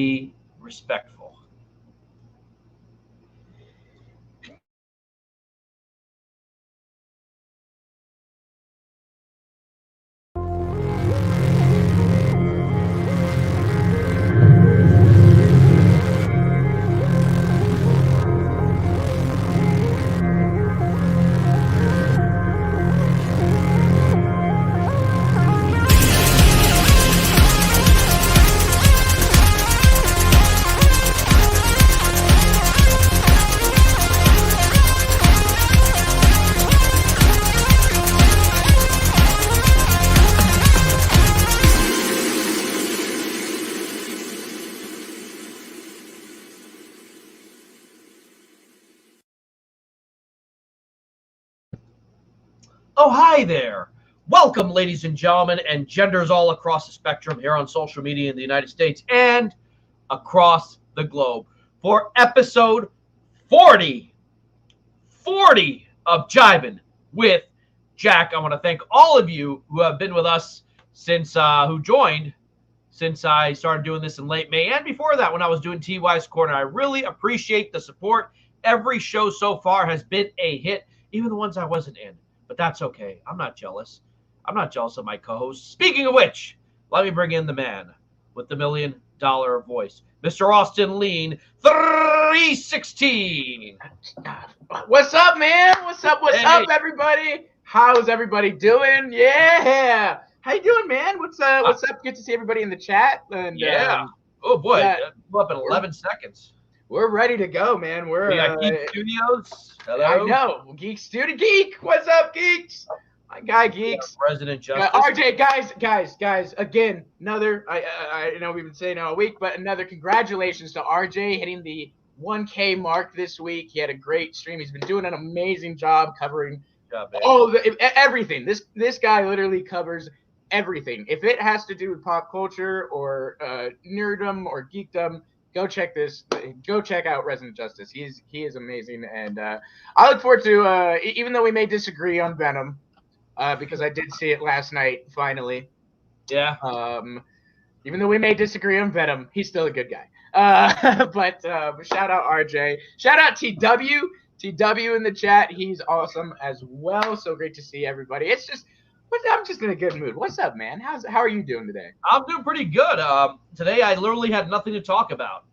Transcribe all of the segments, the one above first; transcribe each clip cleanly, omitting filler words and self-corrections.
Be respectful. Oh, hi there. Welcome, ladies and gentlemen, and genders all across the spectrum here on social media in the United States and across the globe for episode 40 of Jivin with Jack. I want to thank all of you who have been with us since who joined since I started doing this in late May and before that when I was doing TY's Corner. I really appreciate the support. Every show so far has been a hit, even the ones I wasn't in. But that's okay. I'm not jealous. I'm not jealous of my co-hosts. Speaking of which, let me bring in the man with the $1 million voice, Mr. Austin Lean 316. What's up, man? What's up, everybody? How's everybody doing? Yeah. How you doing, man? What's up? Good to see everybody in the chat. And oh boy, up in 11 seconds. We're ready to go, man. We got Geek Studios. Hello. I know. Geek Studio Geek. What's up, Geeks? My guy, Geeks. President Justice. RJ, guys. Again, another, I know we've been saying it all week, but another congratulations to RJ hitting the 1K mark this week. He had a great stream. He's been doing an amazing job covering everything. This guy literally covers everything. If it has to do with pop culture or nerddom or geekdom, go check out Resident Justice. He is amazing, and I look forward to even though we may disagree on Venom, because I did see it last night finally. Yeah. Even though we may disagree on Venom, he's still a good guy. But shout out RJ. Shout out TW in the chat. He's awesome as well. So great to see everybody. I'm just in a good mood. What's up, man? How are you doing today? I'm doing pretty good. Today I literally had nothing to talk about.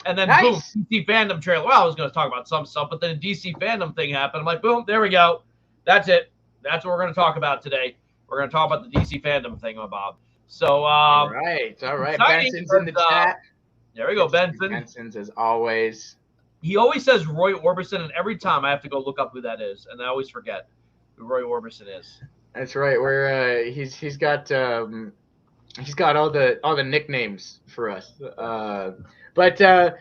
And then boom, DC Fandom trailer. Well, I was going to talk about some stuff, but then a DC Fandom thing happened. I'm like, boom, there we go. That's it. That's what we're going to talk about today. We're going to talk about the DC Fandom thing, Bob. So, all right. Benson's in the chat. There we go, Benson. Benson's as always. He always says Roy Orbison, and every time I have to go look up who that is, and I always forget who Roy Orbison is. That's right. Where he's got all the nicknames for us. But no,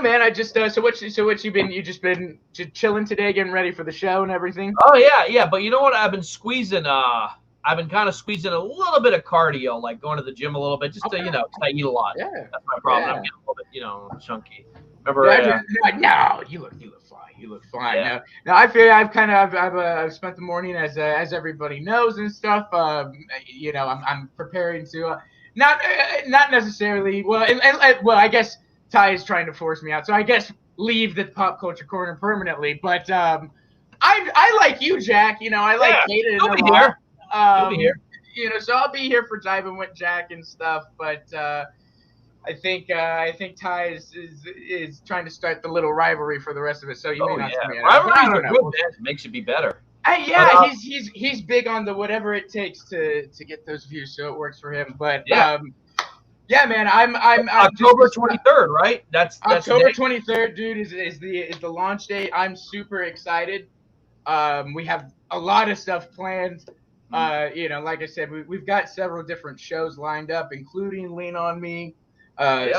man. I just so what you been? You just been chilling today, getting ready for the show and everything. Oh yeah. But you know what? I've been squeezing. I've been kind of squeezing a little bit of cardio, like going to the gym a little bit, just to because I eat a lot. Yeah. That's my problem. Yeah. I'm getting a little bit chunky. Remember? No, you look fine. You look fine. Yeah. Now I feel I've spent the morning as everybody knows and stuff. I'm preparing to not necessarily well I guess Ty is trying to force me out, so I guess leave the pop culture corner permanently. But I like you, Jack. I like Kaden a lot. You'll be here. So I'll be here for Jivin with Jack and stuff, but. I think Ty is trying to start the little rivalry for the rest of it. So you may not see me. Rivalries are good, man. It makes you be better. He's big on the whatever it takes to get those views, so it works for him. But man, I'm October 23rd, right? That's October 23rd, dude. Is the launch date. I'm super excited. We have a lot of stuff planned. Like I said, we've got several different shows lined up, including Lean on Me.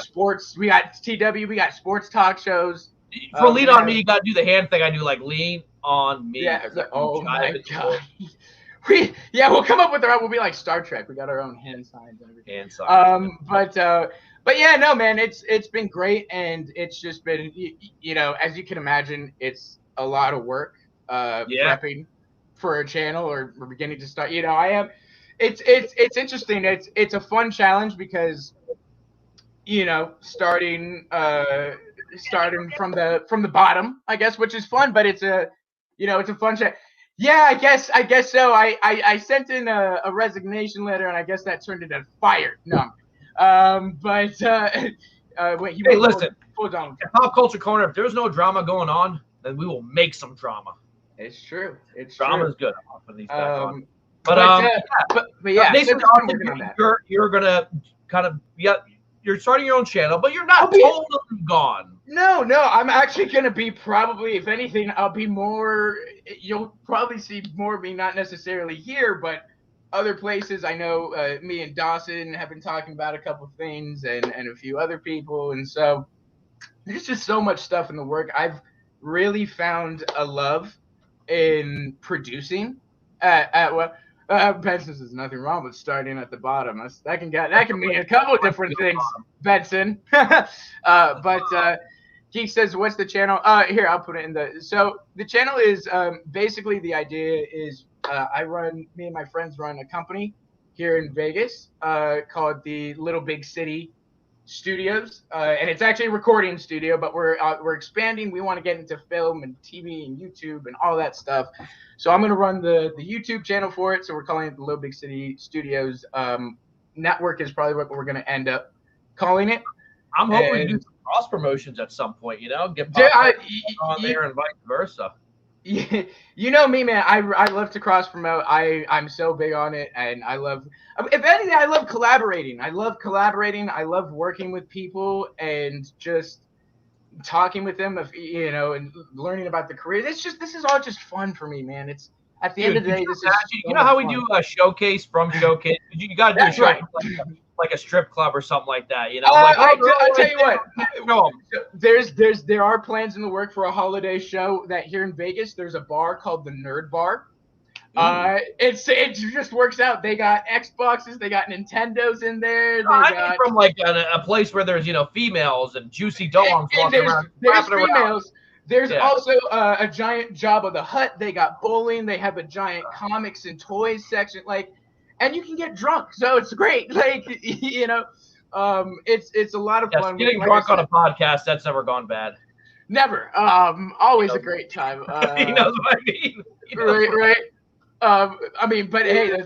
Sports. We got TW. We got sports talk shows. For Lean on Me, you got to do the hand thing. I do like Lean on Me. Yeah. Oh my god. We'll come up with we'll be like Star Trek. We got our own hand signs and everything. Hand signs. But yeah, no, man. It's been great, and it's just been as you can imagine, it's a lot of work. Prepping for a channel or beginning to start. I am. It's interesting. It's a fun challenge because. starting from the bottom, I guess, which is fun, but it's a fun chat. Yeah, I guess so. I sent in a resignation letter, and I guess that turned into fire. No, but wait, you Hey, went listen, full Donald in Trump. Pop Culture Corner, if there's no drama going on, then we will make some drama. It's true. It's Drama true. is good. I'll put these back on. But yeah, basically, so I'm Austin, working on that. you're gonna kind of you're starting your own channel, but you're not totally gone. No, I'm actually gonna be probably, if anything, I'll be more. You'll probably see more of me, not necessarily here, but other places. I know me and Dawson have been talking about a couple things, and a few other people, and so there's just so much stuff in the work. I've really found a love in producing. Benson says nothing wrong with starting at the bottom. That can mean a couple different things, Benson. But Geek says, "What's the channel?" Here, I'll put it in the. So the channel is basically, the idea is me and my friends run a company here in Vegas called the Little Big City Studios, and it's actually a recording studio, but we're expanding. We want to get into film and TV and YouTube and all that stuff. So I'm going to run the YouTube channel for it. So we're calling it the Little Big City Studios Network is probably what we're going to end up calling it. I'm hoping we do some cross promotions at some point. Get on there and vice versa. You know me, man. I love to cross promote. I'm so big on it, and I love. If anything, I love collaborating. I love working with people and just talking with them, and learning about the career. This is all just fun for me, man. It's at the end of the day. This is you know how we do a showcase from showcase. You got to do a show like a strip club or something like that. I'll tell you what. There are plans in the work for a holiday show that here in Vegas. There's a bar called the Nerd Bar. It just works out. They got Xboxes, they got Nintendos in there. I'm from like a place where there's females and juicy dogs walking around. There's females. There's also a giant Jabba the Hutt. They got bowling. They have a giant comics and toys section. And you can get drunk, so it's great. It's a lot of fun. Getting drunk on a podcast, that's never gone bad. Never. Always a great time. He knows what I mean. Right. But hey,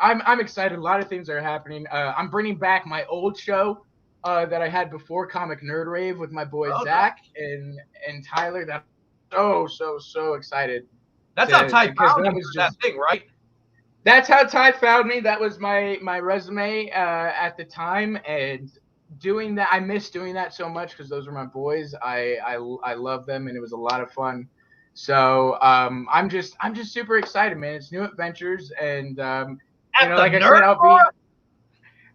I'm excited. A lot of things are happening. I'm bringing back my old show that I had before Comic Nerd Rave with my boys Zach and Tyler. That so excited. That's how Ty found that thing, right? That's how Ty found me. That was my resume at the time, and doing that, I miss doing that so much because those were my boys. I love them, and it was a lot of fun. So I'm just super excited, man. It's new adventures, and like I said, I'll be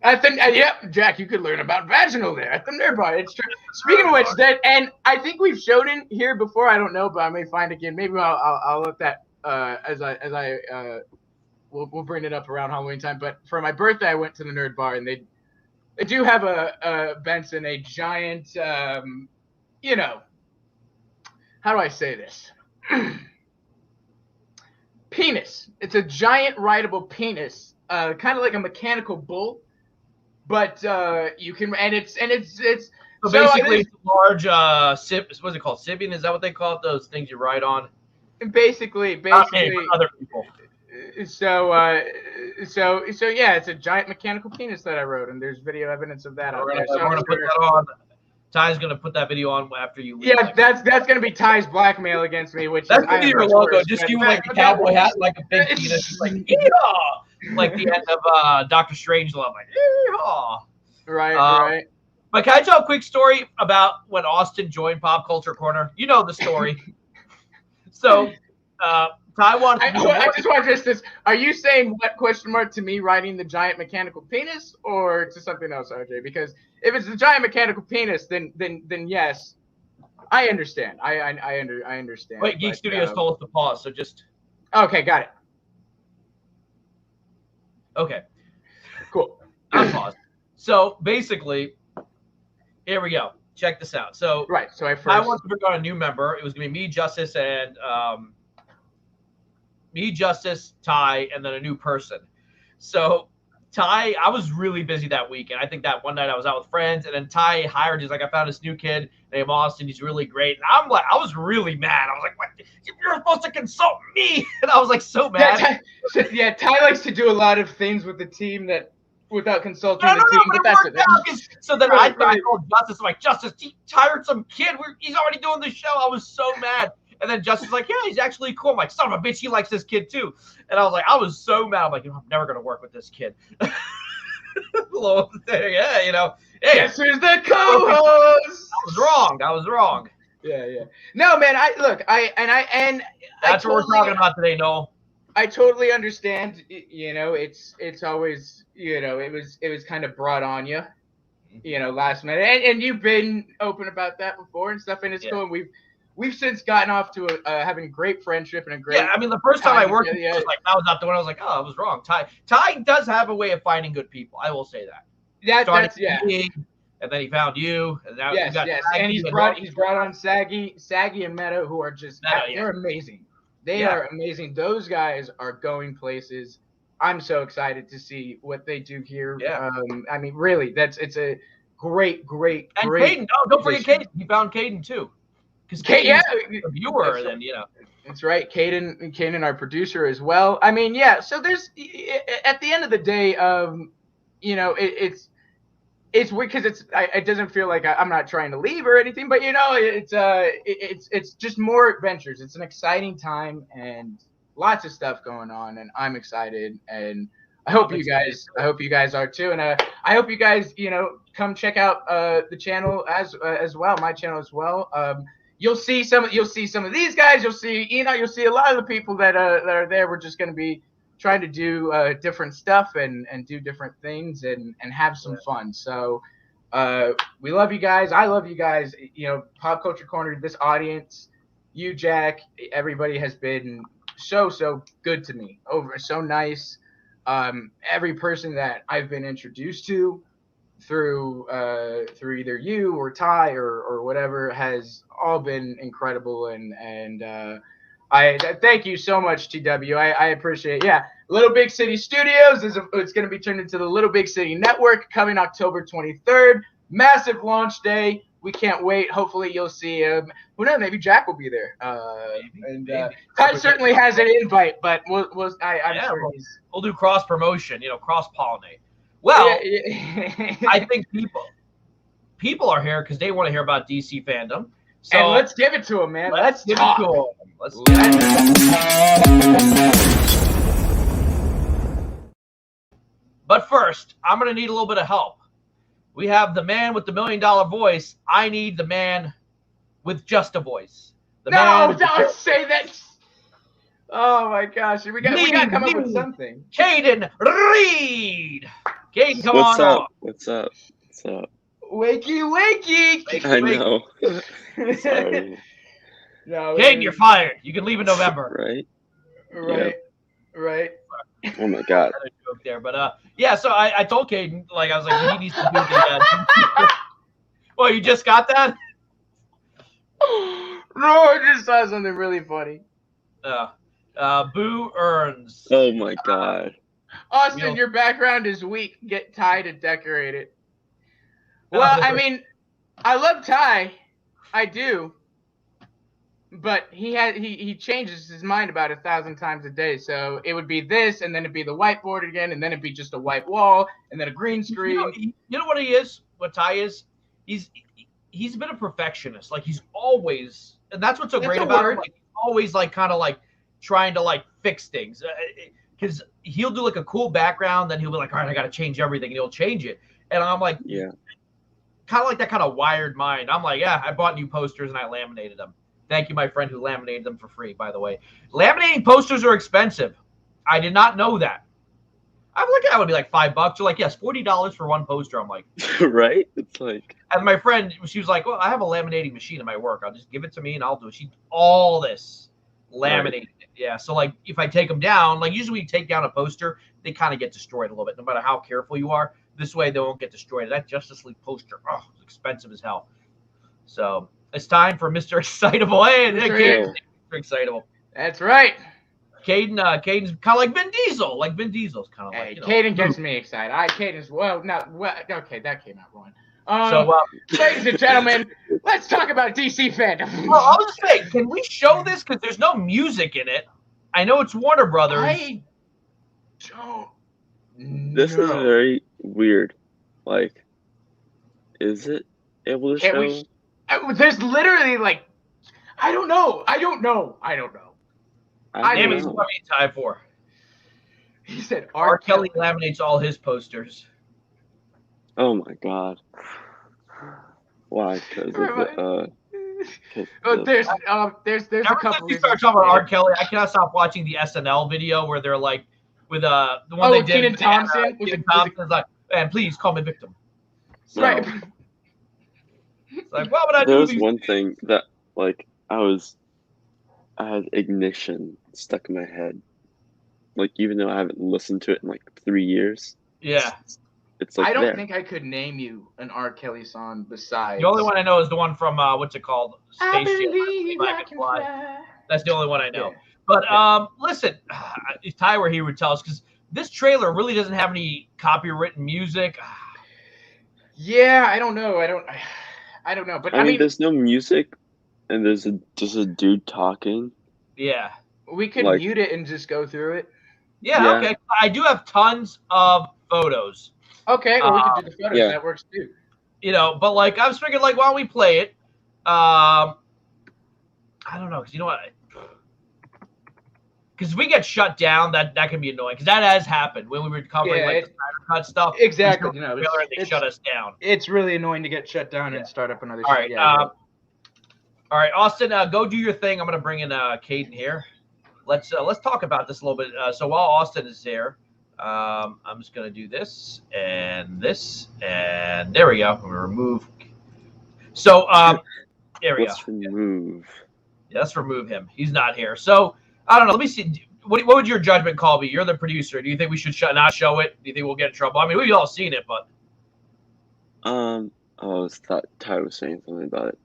at the Jack. You could learn about vaginal there at the Nerd Bar. It's true. Speaking of which, and I think we've showed it here before. I don't know, but I may find again. Maybe I'll let that we'll bring it up around Halloween time. But for my birthday, I went to the Nerd Bar, and they do have a Benson, a giant how do I say this? Penis. It's a giant rideable penis, kind of like a mechanical bull, but you can, and it's so basically it's a large what's it called? Sibian? Is that what they call it? Those things you ride on? Basically other people. So yeah, it's a giant mechanical penis that I rode, and there's video evidence of that. We're gonna put that on. Ty's gonna put that video on after you leave. Yeah, that's gonna be Ty's blackmail against me, which that's gonna be your logo. Just you like a cowboy hat, like a big penis, like yeehaw, like the end of Doctor Strangelove, like yeehaw. Right. But can I tell a quick story about when Austin joined Pop Culture Corner? You know the story. So, Ty wanted. I just want this. Are you saying what question mark to me riding the giant mechanical penis, or to something else, RJ? Because if it's the giant mechanical penis, then yes, I understand. I understand. Wait, Geek Studios told us to pause, so just. Okay, got it. Okay. Cool. I'll pause. So basically, here we go. Check this out. So right. So I wanted to bring on a new member. It was gonna be me, Justice, and Ty, and then a new person. So Ty, I was really busy that week, and I think that one night I was out with friends, and then Ty hired. He's like, I found this new kid named Austin. He's really great, and I'm like, I was really mad. I was like, what? You're supposed to consult me, and I was like so mad. Ty likes to do a lot of things with the team that without consulting No, the team. but But it worked out. So then Right. I told Justice, I'm like, Justice, he hired some kid. He's already doing the show. I was so mad. And then Justice was like, yeah, he's actually cool. I'm like, son of a bitch, he likes this kid too. And I was like, I was so mad. I'm like, I'm never going to work with this kid. Yeah, hey. Guess who's the co-host? I was wrong. Yeah. No, man, That's what we're talking about today, Noel. I totally understand. It's always, it was kind of brought on you, last minute, and you've been open about that before and stuff, and it's cool. And we've since gotten off to having a great friendship and a great. Yeah, I mean, the first time I worked, I was like, that was not the one. I was like, oh, I was wrong. Ty does have a way of finding good people. I will say that. That's And then he found you, and now yes. And he's brought on Saggy and Meadow, who are just they're amazing. They are amazing. Those guys are going places. I'm so excited to see what they do here. Yeah. I mean, really, it's a great. And Caden, don't forget Caden. He found Caden too. Because Caden's a viewer, then That's right. Caden, our producer as well. I mean, so there's at the end of the day, it's weird because it doesn't feel like I'm not trying to leave or anything, but it's just more adventures. It's an exciting time and lots of stuff going on, and I'm excited, and I hope you guys are too, and I hope you guys come check out the channel as well, my channel as well. You'll see some of these guys. You'll see you'll see a lot of the people that are there. We're just going to be trying to do different stuff and do different things and have some fun. So we love you guys. I love you guys. Pop Culture Corner, this audience, you, Jack, everybody has been so good to me. So nice. Every person that I've been introduced to through either you or Ty or whatever has all been incredible, and I thank you so much, TW. I appreciate it. Yeah, Little Big City Studios it's going to be turned into the Little Big City Network coming October 23rd. Massive launch day. We can't wait. Hopefully you'll see him. Who knows? Maybe Jack will be there. Maybe. Ty certainly has an invite, but I'm sure we'll do cross promotion. Cross pollinate. Well, I think people are here because they want to hear about DC fandom. So and let's give it to them, man. Let's give talk. It to them. Let's do it. But first, I'm going to need a little bit of help. We have the man with the $1 million voice. I need the man with just a voice. Don't say that. Oh my gosh, we got to come up with something. Caden Reed. Caden, come on up. What's up? Wakey. I know. Sorry. No, Caden, you're fired. You can leave in November. Right. Right. Oh my God. Joke there, but so I told Caden, I was like, he needs to do the. Well, you just got that? No, I just saw something really funny. Boo earns. Oh my God. Austin, your background is weak. Get Ty to decorate it. Well, I mean, I love Ty. I do. But he changes his mind about 1,000 times a day. So it would be this, and then it'd be the whiteboard again, and then it'd be just a white wall, and then a green screen. You know what he is? What Ty is? He's been a perfectionist. He's always, and that's what's so great about him. He's always kind of trying to fix things. Because he'll do a cool background, then he'll be like, all right, I got to change everything, and he'll change it. And I'm like, yeah, kind of that kind of wired mind. I'm like, yeah, I bought new posters and I laminated them. Thank you, my friend who laminated them for free, by the way. Laminating posters are expensive. I did not know that. I'm looking at it would be $5. You're like, yes, $40 for one poster. I'm like, right? It's like. And my friend, she was like, well, I have a laminating machine in my work. I'll just give it to me and I'll do it. She all this laminated. Right. Yeah. So if I take them down, usually when you take down a poster, they kind of get destroyed a little bit, no matter how careful you are. This way they won't get destroyed. That Justice League poster, it's expensive as hell. So it's time for Mr. Excitable. Hey, Mr. Excitable. That's right. Caden's kind of like Vin Diesel. Like Vin Diesel's kind of Hey, like, Caden gets me excited. Caden's okay, that came out wrong. So, ladies and gentlemen, let's talk about DC fandom. well, I was just saying, can we show this? Because there's no music in it. I know it's Warner Brothers. I don't This is very weird. Like, is it able to show? There's literally like, I don't know. Damn it, what are you tied for? He said R. Kelly laminates all his posters. Oh my god. Why? Because there's a couple. You start talking about R. Kelly, I cannot stop watching the SNL video where they're like, with the one they did. Kenan Thompson. Kenan Thompson's like, and please call me victim. No. Right. It's like, what would I do? There was one thing that, like, I had Ignition stuck in my head. Like, even though I haven't listened to it in like 3 years. Yeah. It's like I don't think I could name you an R. Kelly song besides. The only one I know is the one from what's it called? I believe I can fly. That's the only one I know. Yeah. But listen, Tyler here would tell us, because this trailer really doesn't have any copywritten music. Yeah, I don't know. I don't know. But I mean, there's no music, and there's just a dude talking. Yeah. We could mute it and just go through it. Yeah, okay. I do have tons of photos. Okay, or we could do the photos. Yeah. That works too. You know, but like I was figuring, like, why don't we play it? I don't know, because you know what? Because if we get shut down, that can be annoying. Because that has happened when we were covering like the Snyder Cut stuff. Exactly. You know, they shut us down. It's really annoying to get shut down and start up another. All right. All right, Austin, go do your thing. I'm gonna bring in Caden here. Let's talk about this a little bit. So while Austin is here, I'm just gonna do this, and there we go. I'm gonna remove. So there we go. Remove. Yeah, let's remove him. He's not here. So I don't know. Let me see. What would your judgment call be? You're the producer. Do you think we should not show it? Do you think we'll get in trouble? I mean, we've all seen it, but. I thought Ty was saying something about it.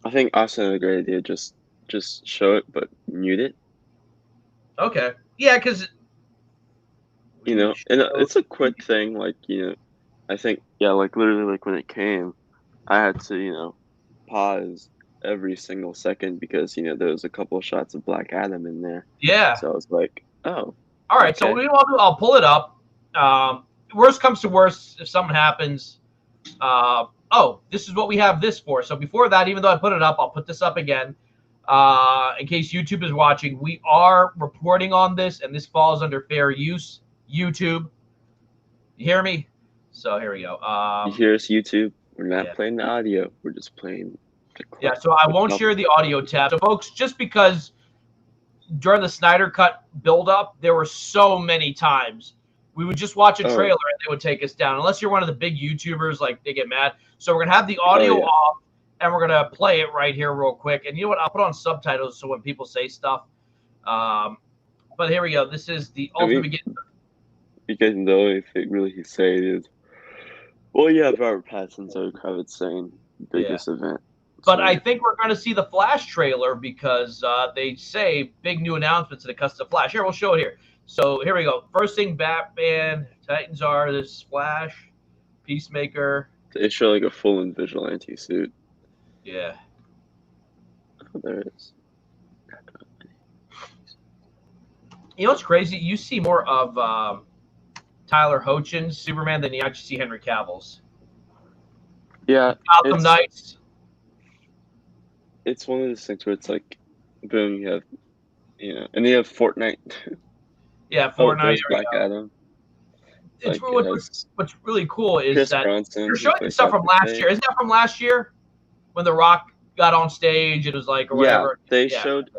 I think Austin had a great idea. Just show it, but mute it. Okay. Yeah, because. You know, and it's a quick thing. Like, you know, I think, like literally, like when it came, I had to, pause every single second because, there was a couple of shots of Black Adam in there. Yeah. So I was like, oh. All right. Okay. So what I'll do, I'll pull it up. Worst comes to worst, if something happens. This is what we have this for. So before that, even though I put it up, I'll put this up again. In case YouTube is watching, we are reporting on this, and this falls under fair use. YouTube. You hear me? So here we go. You hear us, YouTube? We're not playing the audio. We're just playing the clip. Yeah, so I won't share the audio tab. So, folks, just because during the Snyder Cut build-up, there were so many times we would just watch a trailer and they would take us down. Unless you're one of the big YouTubers, like, they get mad. So we're going to have the audio off, and we're going to play it right here real quick. And you know what? I'll put on subtitles so when people say stuff. But here we go. This is the ultimate beginning. Because the only thing really he's saying is, well, you have Robert Pattinson, Zoe Kravitz saying biggest event. But I think we're going to see the Flash trailer because they say big new announcements when it comes to Flash. Here, we'll show it here. So here we go. First thing, Batman, Titans are this Flash, Peacemaker. They show like a full-on vigilante suit. Yeah. Oh, there it is. You know what's crazy? You see more of Tyler Hoechlin's Superman than you actually see Henry Cavill's. Yeah. Gotham Knights. It's one of those things where it's like, boom, you have, and you have Fortnite. Yeah, Fortnite. Black Adam. It's what's really cool is Chris that Bronson, you're showing stuff from last year. Isn't that from last year when The Rock got on stage? It was like, or whatever. They showed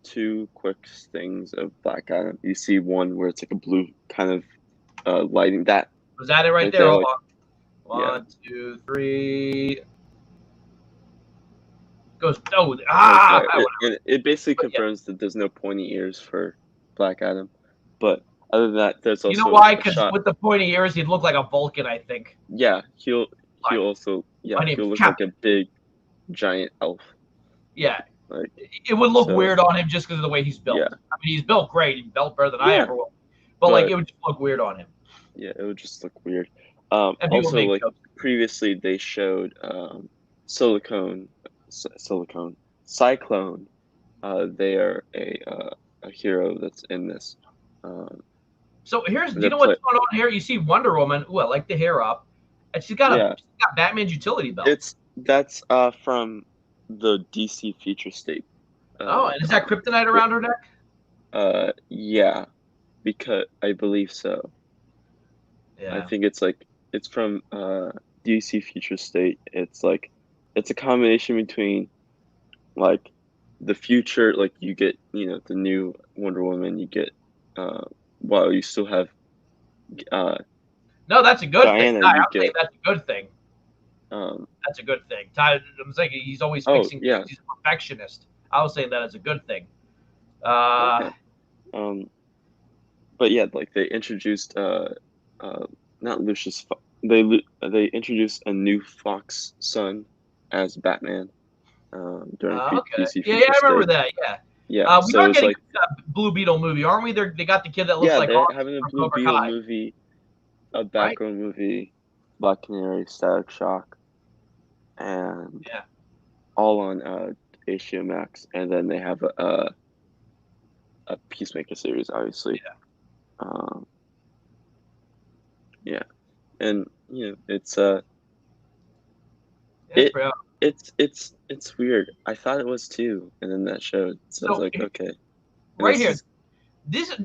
2 quick things of Black Adam. You see one where it's like a blue kind of lighting. That was that it right there? Hold on. 1, 2, 3. Goes it basically confirms that there's no pointy ears for Black Adam, but other than that, there's also why? Because with the pointy ears, he'd look like a Vulcan, I think. Yeah, he'll also look like a big giant elf. Yeah, Like it would look so, weird on him just because of the way he's built. Yeah. I mean, he's built great. He's built better than I Yeah. ever will. But like, it would just look weird on him. Yeah, it would just look weird. And people Also, make like jokes. previously, they showed Cyclone. They are a hero that's in this. So do you that know what's play- going on here? You see Wonder Woman. Ooh, I like the hair up, and she's got Batman's utility belt. That's from the DC Future State. And is that kryptonite around her neck? Yeah, because I believe so. Yeah. I think it's from DC Future State. It's a combination between like the future, like you get the new Wonder Woman, you get while you still have No, that's a good Diana, thing. I'm you saying get that's a good thing. That's a good thing. I'm saying he's always fixing things. He's a perfectionist. I was saying that as a good thing. but yeah, like they introduced not Lucius. They introduced a new Fox son as Batman during DC Yeah, I remember that. Yeah. Yeah. We So are it's getting a Blue Beetle movie, aren't we? They got the kid that looks like they're Archie having a from Blue Cobra Beetle Kai. movie, a Batgirl movie, Black Canary, Static Shock, and all on HBO Max, and then they have a Peacemaker series, obviously. And it's weird. I thought it was too, and then that showed. So I was like, okay. Right here,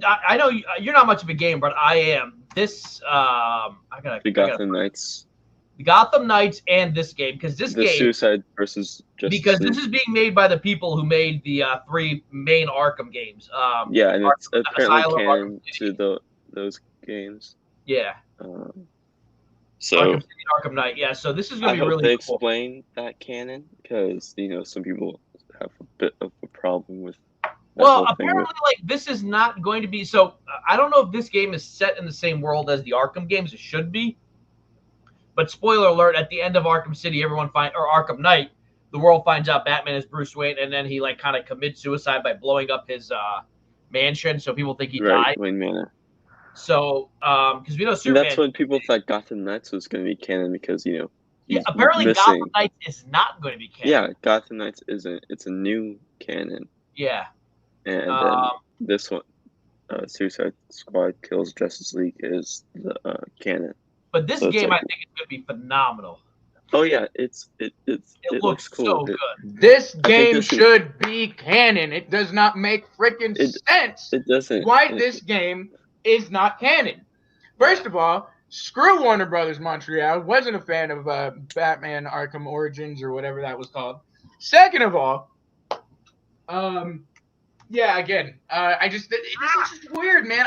I know you're not much of a gamer, but I am. The Gotham Knights. The Gotham Knights and this game, because this game Suicide versus Justice because League. this is being made by the people who made the 3 main Arkham games. And it's apparently canon to those games. Yeah. So Arkham City, Arkham Knight. Yeah. So this is going to be really they cool. explain that canon because some people have a bit of a problem with. Well, apparently, this is not going to be. So I don't know if this game is set in the same world as the Arkham games. It should be. But spoiler alert: at the end of Arkham City, or Arkham Knight, the world finds out Batman is Bruce Wayne, and then he kind of commits suicide by blowing up his mansion, so people think he died. Wayne Manor. So, because we know Superman. And that's when people thought Gotham Knights was going to be canon because apparently missing. Gotham Knights is not going to be canon. Yeah, Gotham Knights isn't. It's a new canon. Yeah. And then this one, Suicide Squad Kills Justice League, is the canon. But this game, I think, is going to be phenomenal. Oh yeah, it looks cool. So good. This game should be canon. It does not make freaking sense. It doesn't. Why this game is not canon? First of all, screw Warner Brothers Montreal. Wasn't a fan of Batman Arkham Origins or whatever that was called. Second of all, yeah, again, it's just weird, man.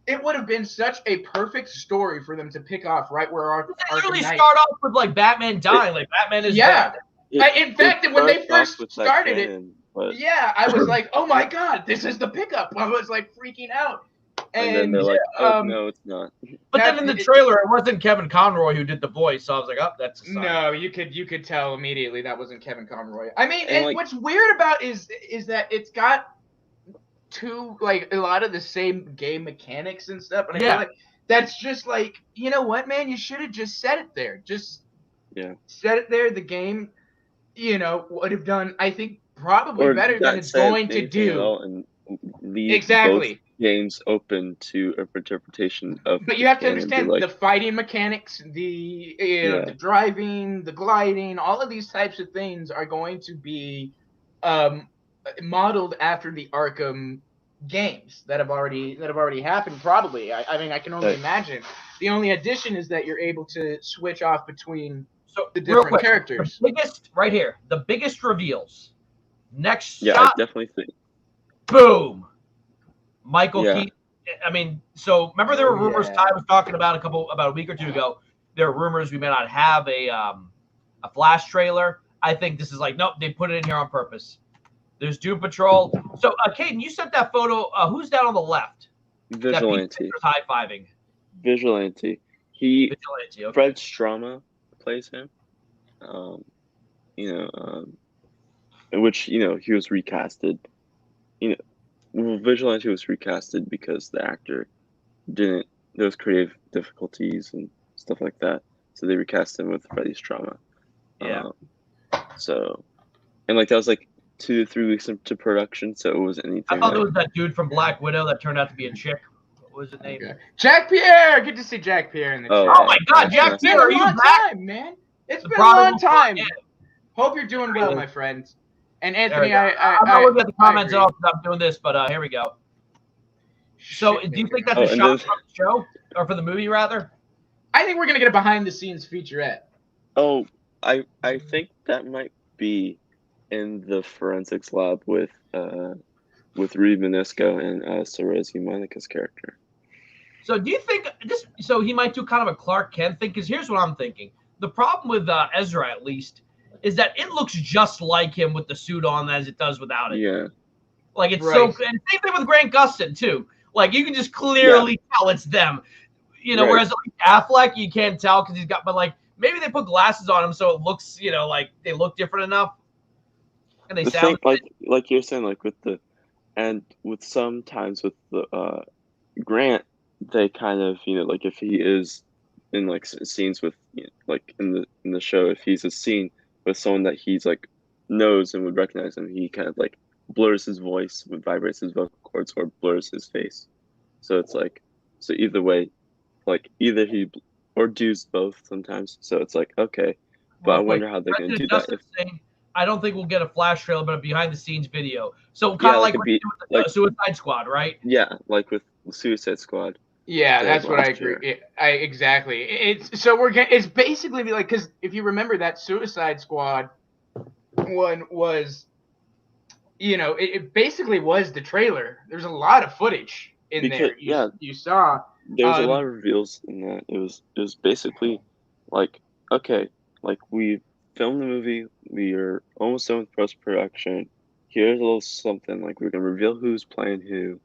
It would have been such a perfect story for them to pick off right where Arkham Knight. Start off with Batman dying, Batman is dead. In fact, when they first started it, I was like, oh my god, this is the pickup. I was freaking out. And then they're like, oh, no, it's not. But then in the trailer, it wasn't Kevin Conroy who did the voice, so I was like, oh, that's a sign. No, you could tell immediately that wasn't Kevin Conroy. I mean, and what's weird about is that it's got a lot of the same game mechanics and stuff, and I feel like that's just you know what, man, you should have just set it there. Just set it there. The game, would have done, I think, probably better than it's going to do. And leave both games open to interpretation of. But you have to understand the fighting mechanics, the the driving, the gliding, all of these types of things are going to be modeled after the Arkham games that have already happened. Probably, I mean, I can only imagine. The only addition is that you're able to switch off between the different characters. The biggest reveals. Next shot. I definitely think. Boom. Michael Keaton. I mean, so remember there were rumors. Ty was talking about about a week or two ago. There were rumors we may not have a Flash trailer. I think this is nope. They put it in here on purpose. There's Doom Patrol. So, Caden, you sent that photo. Who's down on the left? Vigilante. High-fiving. Vigilante. Vigilante. Okay. Fred Stroma plays him. in which he was recasted. Vigilante was recasted because the actor didn't. There was creative difficulties and stuff like that, so they recast him with Freddy's trauma. Yeah. So, and that was 2 to 3 weeks into production, so it wasn't anything. I thought there was that dude from Black Widow that turned out to be a chick. What was his name? Okay. Jack Pierre. Good to see Jack Pierre in the chat. Oh my God, Jack It's been Pierre, a are you long back? time, man. It's been a long time. Hope you're doing well, my friend. And Anthony, I'm not looking at the comments at all because I'm doing this, but here we go. So, do you think that's a shot from the show or for the movie rather? I think we're gonna get a behind-the-scenes featurette. Oh, I think that might be in the forensics lab with Reed Manisco and Sorozi Monica's character. So, do you think so he might do kind of a Clark Kent thing? Because here's what I'm thinking. The problem with Ezra, at least, is that it looks just like him with the suit on as it does without it. Yeah. It's so, and same thing with Grant Gustin too. You can just clearly tell it's them. Whereas Affleck, you can't tell because he's got, but maybe they put glasses on him so it looks, they look different enough. And they sound like you're saying, with sometimes with the Grant, they kind of, if he is in scenes with, in the show, if he's a scene with someone that he's knows and would recognize him, he kind of blurs his voice, vibrates his vocal cords, or blurs his face. So it's so either way, either he or does both sometimes. So it's okay, but I wonder how they're gonna do that. I don't think we'll get a flash trailer, but a behind the scenes video. So kind of with Suicide Squad, right? Yeah, with Suicide Squad. Yeah, that's what I agree. Exactly. It's basically because if you remember that Suicide Squad one was, it basically was the trailer. There's a lot of footage in there. You saw. There was a lot of reveals in that. It was basically okay, we filmed the movie. We are almost done with post production. Here's a little something. We're gonna reveal who's playing who.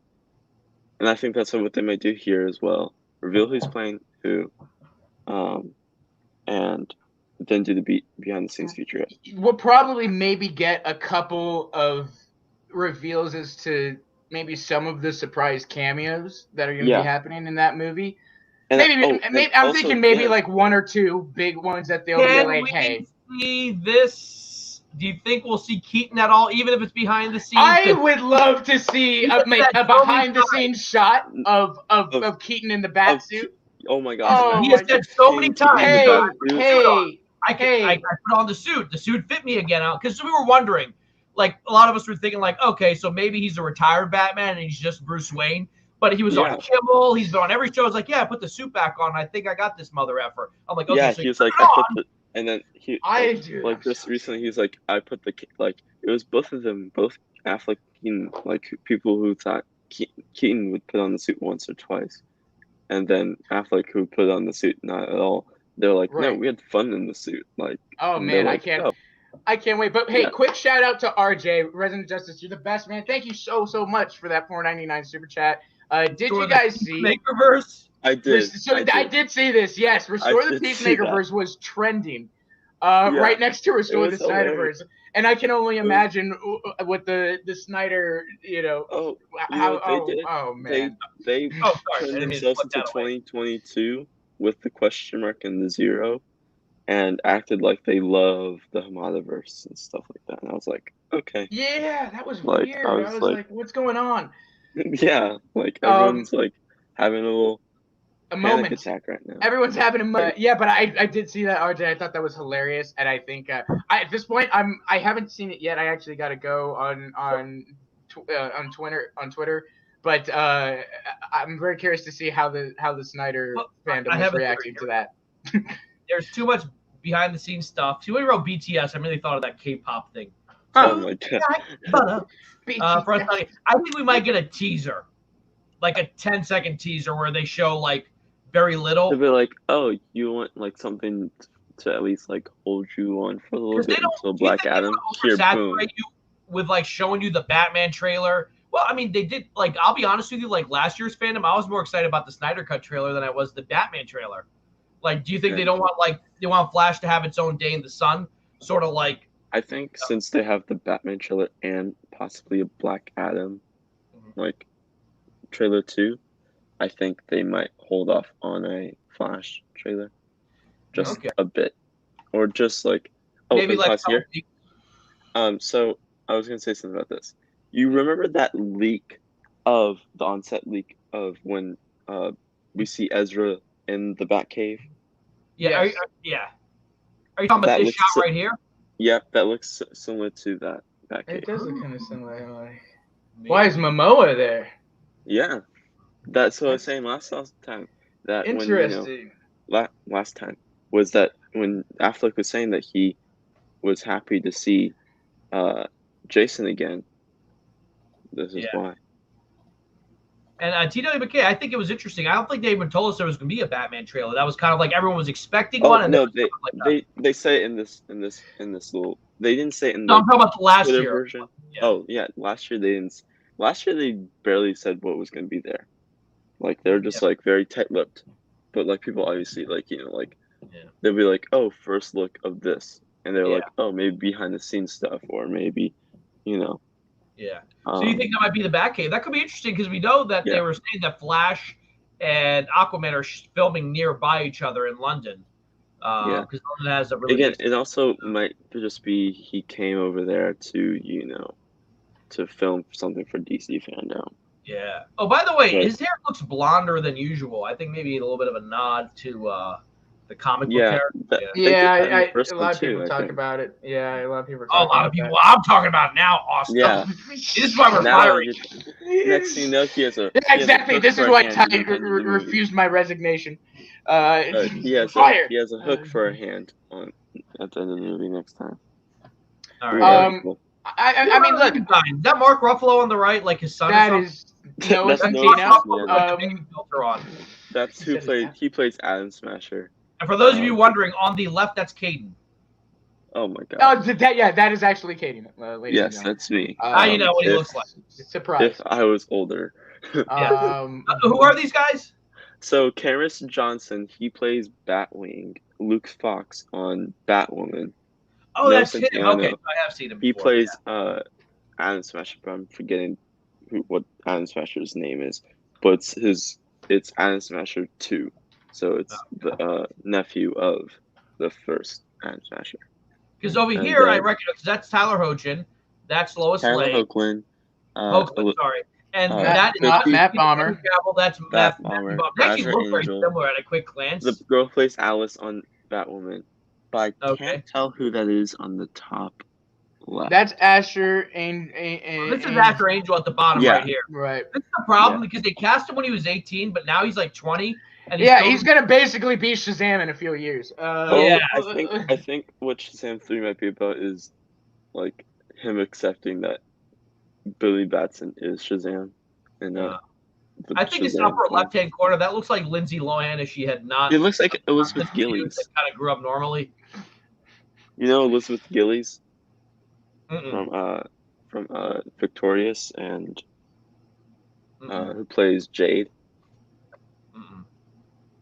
And I think that's what they might do here as well. Reveal who's playing who, and then do the behind the scenes featurette. We'll probably maybe get a couple of reveals as to maybe some of the surprise cameos that are going to be happening in that movie. And I'm thinking maybe 1 or 2 big ones that they'll be hey. See this? Do you think we'll see Keaton at all, even if it's behind the scenes? I would love to see a behind-the-scenes shot of Keaton in the bat suit. Oh my God! He has said so many times. I put on the suit. The suit fit me again out because we were wondering. A lot of us were thinking, okay, so maybe he's a retired Batman and he's just Bruce Wayne. But he was on Kimmel. He's been on every show. I was I put the suit back on. I think I got this mother effer. I'm okay. Yeah, so he was I put the. And then he just recently he's I put the it was both of them, both Affleck and people who thought Keaton would put on the suit once or twice, and then Affleck who put on the suit not at all. They're no, we had fun in the suit. Oh man, I can't wait. But hey, quick shout out to RJ, Resident Justice. You're the best, man. Thank you so much for that $4.99 super chat. Did you guys see Makerverse? I did. I did see this. Yes, Restore the Peacemakerverse was trending right next to Restore the Snyderverse. And I can only imagine what the Snyder, man. They turned themselves into 2022 with the question mark and the 0 and acted like they love the Hamadaverse and stuff like that. And I was okay. Yeah, that was weird. I was what's going on? Yeah, everyone's having a little moment attack right now. Everyone's having a moment. Yeah, but I did see that, RJ. I thought that was hilarious, and I think at this point I haven't seen it yet. I actually got to go on Twitter, but I'm very curious to see how the Snyder fandom is reacting to that. There's too musee behind the scenes stuff. See, when we wrote BTS, I really thought of that K-pop thing. Oh my God. I think we might get a teaser, a 10-second teaser where they show very little. They'll be oh, you want something to at least hold you on for a little bit until Black Adam. Here, boom. You with showing you the Batman trailer. Well, I mean, they did I'll be honest with you. Last year's Fandom, I was more excited about the Snyder Cut trailer than I was the Batman trailer. Do you think they don't want they want Flash to have its own day in the sun? Sort of I I think since they have the Batman trailer and possibly a Black Adam like trailer too, I think they might hold off on a Flash trailer just a bit, or just like maybe like here. So I was gonna say something about this. You remember that leak of the onset leak of when we see Ezra in the Batcave? Yeah, Yes. Are you talking about this shot right here? Yep, that looks similar to that Batcave. It does look kind of similar. Why is Momoa there? Yeah, that's what I was saying last time. That interesting. When last time was that when Affleck was saying that he was happy to see Jason again. This is why. And T.W. McKay, I think it was interesting. I don't think they even told us there was going to be a Batman trailer. That was kind of like everyone was expecting one. And no, they say it in this little. They didn't say it in the. No, I'm talking about the last Twitter year version. Yeah. Oh yeah, last year they didn't. Last year they barely said what was going to be there. Like they're just like very tight-lipped, but like people obviously like they'll be like, oh, first look of this, and they're like, oh, maybe behind the scenes stuff, or maybe, Yeah. So you think that might be the Batcave? That could be interesting because we know that they were saying that Flash and Aquaman are filming nearby each other in London. Because London has a really it also might just be he came over there to to film something for DC Fandome. Yeah. Oh, by the way, his hair looks blonder than usual. I think maybe a little bit of a nod to the comic book character. A lot of people talk about it. Yeah, a lot of people. A lot of people. I'm talking about now, Austin. Yeah. This is why we're firing. Next thing you know, he has a. Exactly. This is why Ty refused my resignation. He has a hook for a hand at the end of the movie next time. All right. I mean, look. Is that Mark Ruffalo on the right, like his son? That is Noah Centineo. That's who played. He plays Adam Smasher. And for those of you wondering, on the left, that's Caden. Oh my god. Oh, that is actually Caden. Yes, that's me. Now you know what he looks like. Surprise. If I was older. Who are these guys? So Karis Johnson, he plays Batwing. Luke Fox on Batwoman. Oh, that's him. Okay, I have seen him. He plays Adam Smasher, but I'm forgetting what Adam Smasher's name is. But it's Adam Smasher 2. So it's the nephew of the first Adam Smasher. Because over here, I recognize that's Tyler Hoechlin. That's Lois Lane. Hoechlin. Sorry. And that is Matt Bomber. That's Matt Bomber. They actually look very similar at a quick glance. The girl plays Alice on Batwoman. But I can't tell who that is on the top left. That's Asher and this is Asher Angel at the bottom right here. Right. That's the problem because they cast him when he was 18, but now he's like 20. And he's gonna basically be Shazam in a few years. I think what Shazam 3 might be about is like him accepting that Billy Batson is Shazam, and I think it's upper left-hand corner. That looks like Lindsay Lohan if she had not. It looks like Elizabeth Gillies. That kind of grew up normally. You know Elizabeth Gillies from Victorious and who plays Jade.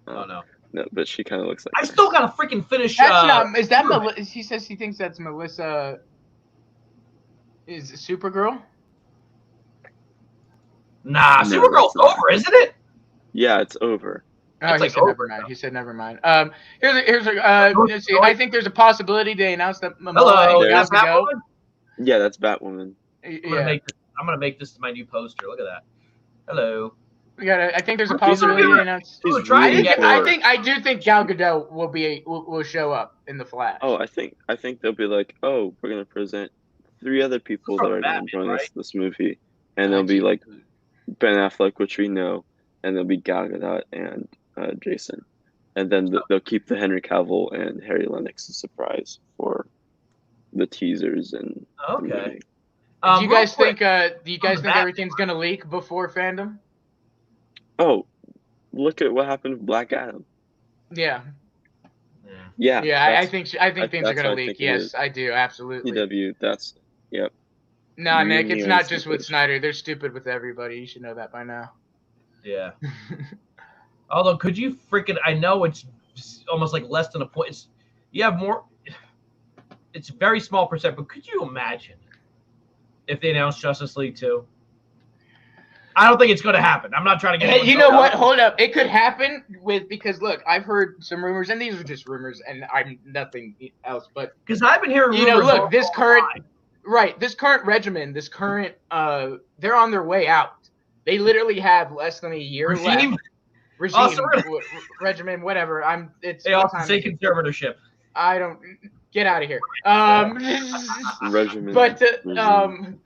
Oh no. No, but she kind of looks like. I still gotta freaking finish. That's not. Is that Melissa? He says he thinks that's Melissa. Is it Supergirl? Nah, Supergirl's over, isn't it? Yeah, it's over. Oh, he said never mind. He said never mind. Let's see. I think there's a possibility they announced that Momoa has to go. Yeah, that's Batwoman. I'm gonna make this my new poster. Look at that. Hello. I think there's a possibility they announced. I do think Gal Gadot will show up in the Flash. Oh, I think they'll be like, oh, we're gonna present 3 other people that are gonna join this movie, and they'll be like Ben Affleck, which we know, and they'll be Gal Gadot and Jason, and then they'll keep the Henry Cavill and Harry Lennox a surprise for the teasers and. Okay. Do you guys think everything's gonna leak before Fandom? Oh, look at what happened with Black Adam. Yeah. Yeah. I think things are gonna leak. Yes, I do absolutely. CW, that's yep. No, Nick, it's not just with Snyder. They're stupid with everybody. You should know that by now. Yeah. Although, could you freaking? I know it's almost like less than a point. You have more. it's a very small percent, but could you imagine if they announced Justice League 2? I don't think it's going to happen. I'm not trying to get. Hey, you know what? Hold up. It could happen because look, I've heard some rumors, and these are just rumors, and I'm nothing else. But because I've been hearing rumors. You know, look, this current regimen, they're on their way out. They literally have less than a year left. Regimen, whatever. They also say conservatorship. I don't get out of here. Regimen. But an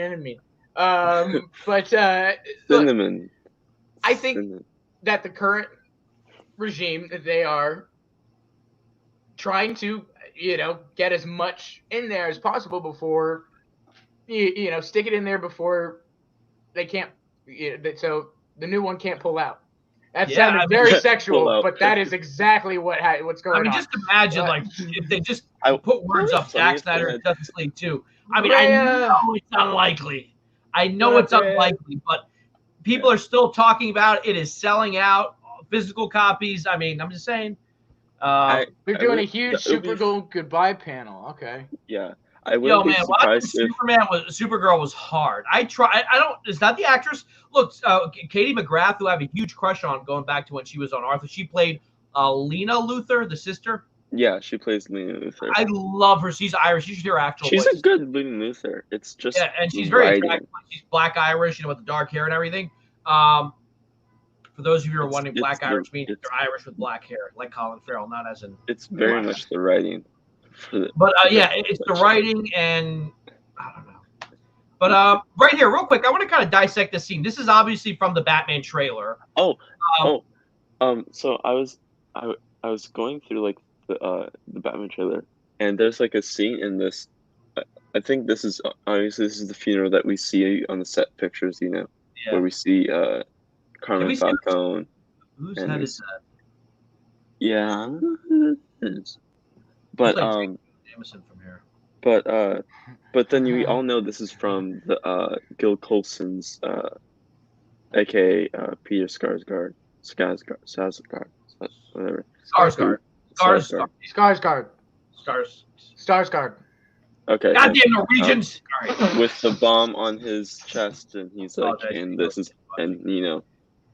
enemy. But cinnamon. Look, I think that the current regime, they are trying to, get as much in there as possible before, stick it in there before they can't. So the new one can't pull out. That sounded very sexual, but that is exactly what's going on. Just imagine, if they just put words up Zack Snyder and Justice League 2. I know it's unlikely. I know it's unlikely, but people are still talking about it. It is selling out physical copies. I mean, I'm just saying. They're doing a huge Supergirl goodbye panel. Okay. Yeah. I wouldn't be surprised if Supergirl was hard. Is that the actress? Look, Katie McGrath, who I have a huge crush on going back to when she was on Arthur. She played Lena Luthor, the sister. Yeah, she plays Lena Luthor. I love her. She's Irish. You should hear her actual voice. She's a good Lena Luthor. It's just and she's very attractive. She's black Irish, with the dark hair and everything. For those of you who are wondering, black Irish means they're Irish with black hair, like Colin Farrell, not as in. It's very much the writing. It's the writing, and I don't know. But right here, real quick, I want to kind of dissect this scene. This is obviously from the Batman trailer. So I was going through the Batman trailer, and there's a scene in this. I think this is the funeral that we see on the set pictures, where we see Carmen Falcone. Whose head is that? Yeah, it is. But Jameson from here. But then we all know this is from the Gil Coulson's, aka Peter Skarsgård, whatever. Skarsgård. Okay. Goddamn Norwegians! With the bomb on his chest, and he's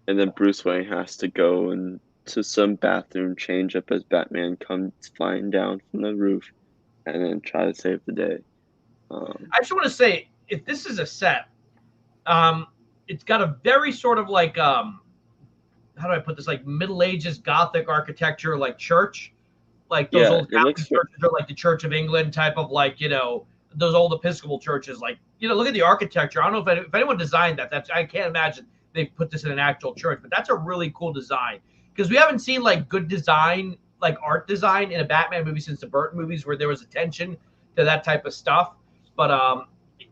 and then Bruce Wayne has to go and to some bathroom, change up as Batman comes flying down from the roof, and then try to save the day. I just want to say, if this is a set, it's got a very sort of how do I put this? Middle Ages Gothic architecture, church, those old Catholic churches, or the Church of England type of those old Episcopal churches. Look at the architecture. I don't know if anyone designed that. I can't imagine they put this in an actual church, but that's a really cool design. Because we haven't seen good design, art design in a Batman movie since the Burton movies, where there was attention to that type of stuff. But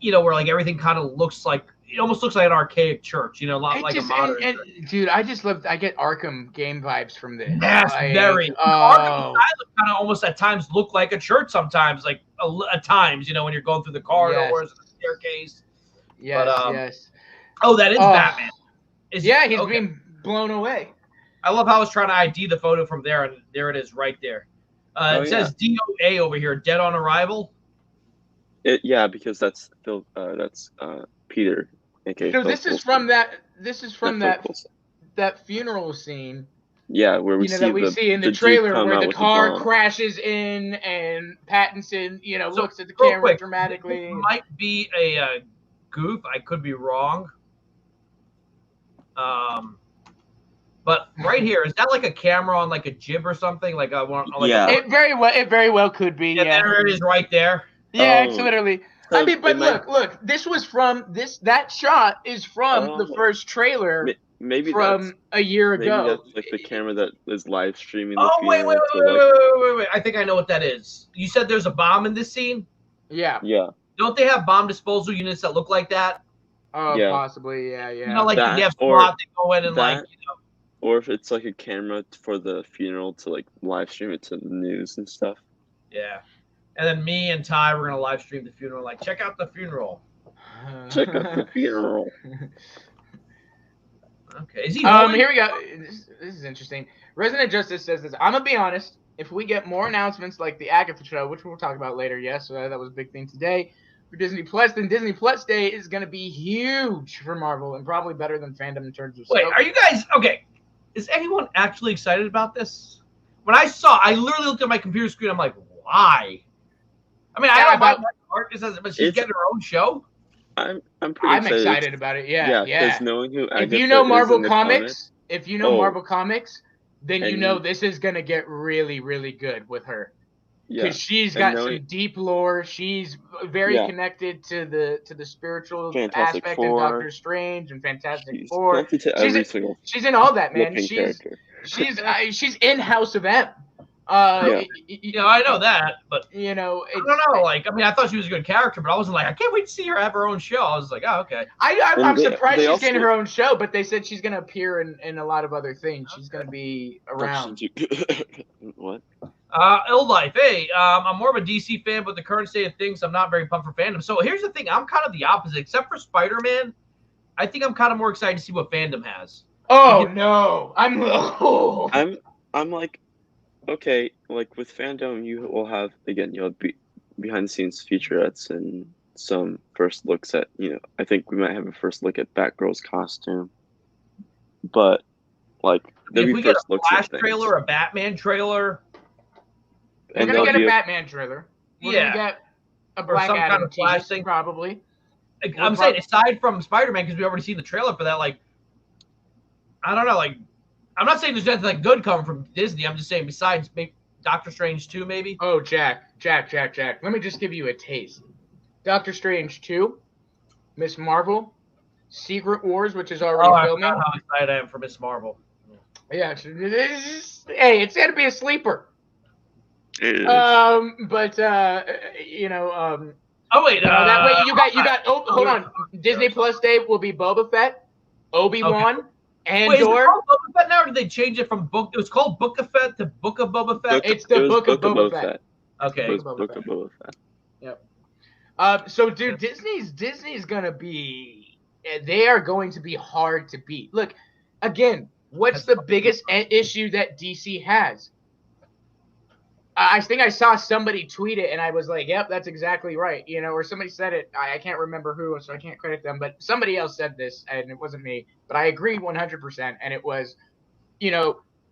where everything kind of looks it almost looks like an archaic church, not like a modern. And dude, I get Arkham game vibes from this. Yes, very. Arkham kind of almost at times look like a church sometimes, at times, when you're going through the corridors, the staircase. Yes, yes. Oh, that is Batman. He's being blown away. I love how I was trying to ID the photo from there, and there it is right there. It says DOA over here, dead on arrival. Because that's Phil. That's Peter. Okay. So this is from that. This is from that funeral scene. Yeah, where we see in the trailer where the car crashes in and Pattinson, looks at the camera dramatically. It might be a goof. I could be wrong. But right here, is that a camera on a jib or something? It very well could be. Yeah, there it is right there. Yeah, it's literally. I mean, but look, this was from that shot is from the first trailer. Maybe from a year ago. Maybe that's the camera that is live streaming. The wait! I think I know what that is. You said there's a bomb in this scene. Yeah. Yeah. Don't they have bomb disposal units that look like that? Oh, possibly. Yeah. They have SWAT. They go in and Or if it's a camera for the funeral to live stream it to the news and stuff. Yeah. And then me and Ty, we're gonna live stream the funeral. Check out the funeral. Check out the funeral. Okay. Is he? Here we go. This is interesting. Resident Justice says this. I'm gonna be honest. if we get more announcements like the Agatha show, which we'll talk about later, yes, that was a big thing today for Disney Plus, then Disney Plus Day is going to be huge for Marvel and probably better than Fandom in terms of Wait, scope. are you guys okay? Is anyone actually excited about this? When I literally looked at my computer screen. I'm like, why? I mean, I don't know about Art, but she's getting her own show. I'm pretty excited about it. Yeah. Because knowing who Agatha if you know Marvel is in Comics, Marvel Comics, then you know this is gonna get really, really good with her. Because she's got some deep lore. She's very connected to the spiritual Fantastic aspect Four. of Doctor Strange and Fantastic Four. She's in all that, man. She's in House of M. I know that, but I don't know. Like, I mean, I thought she was a good character, but I wasn't like, I can't wait to see her have her own show. I was like, oh, okay. I'm surprised she's getting her own show, but they said she's gonna appear in a lot of other things. She's gonna be around. What? Ill Life. Hey, I'm more of a DC fan, but the current state of things, I'm not very pumped for Fandom. So here's the thing: I'm kind of the opposite. Except for Spider-Man, I think I'm kind of more excited to see what Fandom has. Oh no, I'm like. Okay, like with Fandom, you will have you'll have behind the scenes featurettes and some first looks at I think we might have a first look at Batgirl's costume, but like if we get a Flash trailer, a Batman trailer, we're gonna get a Batman trailer. We're gonna get a Black Adam kind of Flash thing, probably. I'm saying aside from Spider-Man, because we already seen the trailer for that. Like, I don't know, like. I'm not saying there's anything like good coming from Disney. I'm just saying besides maybe Doctor Strange 2, maybe. Oh, Jack. Let me just give you a taste. Doctor Strange 2, Miss Marvel, Secret Wars, which is already filming. I forgot how excited I am for Miss Marvel. Yeah, it's gonna be a sleeper. Oh wait. That way you got. Oh, hold on. Disney Plus Day will be Boba Fett, Obi-Wan. Okay. Andor. Wait, is it called Boba Fett now, or did they change it from book? It was called Book of Fett to Book of Boba Fett. It's the Book of Boba Fett. Okay. Book of Boba Fett. Yep. So, dude, Disney's gonna be. They are going to be hard to beat. Look, again, what's the biggest issue that DC has? I think I saw somebody tweet it, and I was like, "Yep, that's exactly right." Or somebody said it. I can't remember who, so I can't credit them. But somebody else said this, and it wasn't me. But I agree 100%. And it was,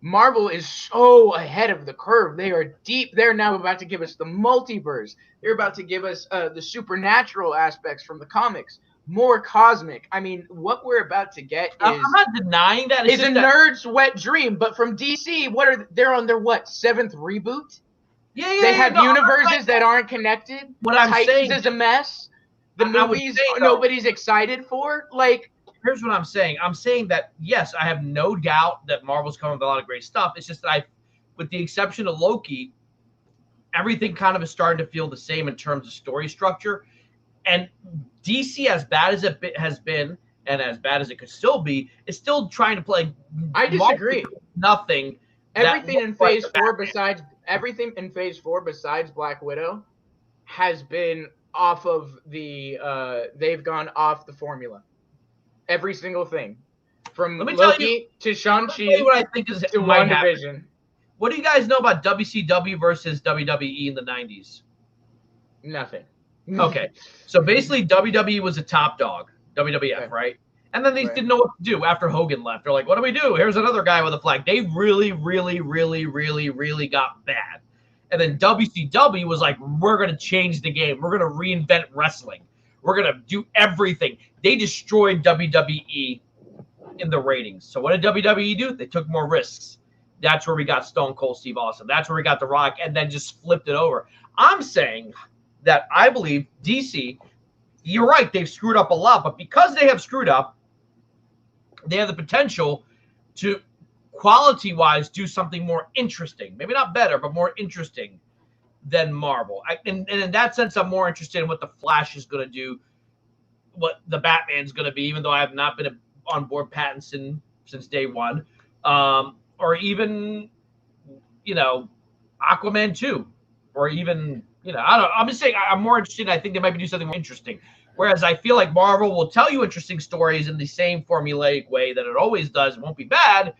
Marvel is so ahead of the curve. They are deep. They're now about to give us the multiverse. They're about to give us the supernatural aspects from the comics. More cosmic. I mean, what we're about to get I'm not denying that. Is a nerd's wet dream. But from DC, they're on their 7th reboot? They have universes that aren't connected. What I'm saying is a mess. The movies nobody's excited for. Like, here's what I'm saying. I'm saying that yes, I have no doubt that Marvel's coming with a lot of great stuff. It's just that with the exception of Loki, everything kind of is starting to feel the same in terms of story structure. And DC, as bad as it has been, and as bad as it could still be, is still trying to play. I disagree. Nothing. Everything in Phase 4 besides. Everything in Phase 4 besides Black Widow has been off of they've gone off the formula. Every single thing. From Loki to Shang-Chi what I think is to WandaVision. What do you guys know about WCW versus WWE in the 90s? Nothing. Okay. So basically WWE was a top dog. WWF, right? And then they didn't know what to do after Hogan left. They're like, what do we do? Here's another guy with a flag. They really, really, really, really, really got bad. And then WCW was like, we're going to change the game. We're going to reinvent wrestling. We're going to do everything. They destroyed WWE in the ratings. So what did WWE do? They took more risks. That's where we got Stone Cold Steve Austin. That's where we got The Rock, and then just flipped it over. I'm saying that I believe DC, you're right, they've screwed up a lot, but because they have screwed up, they have the potential to quality-wise do something more interesting. Maybe not better, but more interesting than Marvel. And in that sense, I'm more interested in what the Flash is going to do, what the Batman's going to be, even though I have not been on board Pattinson since day one. Or even, Aquaman 2. Or even, I don't know. I'm just saying I'm more interested. I think they might do something more interesting. Whereas I feel like Marvel will tell you interesting stories in the same formulaic way that it always does. It won't be bad.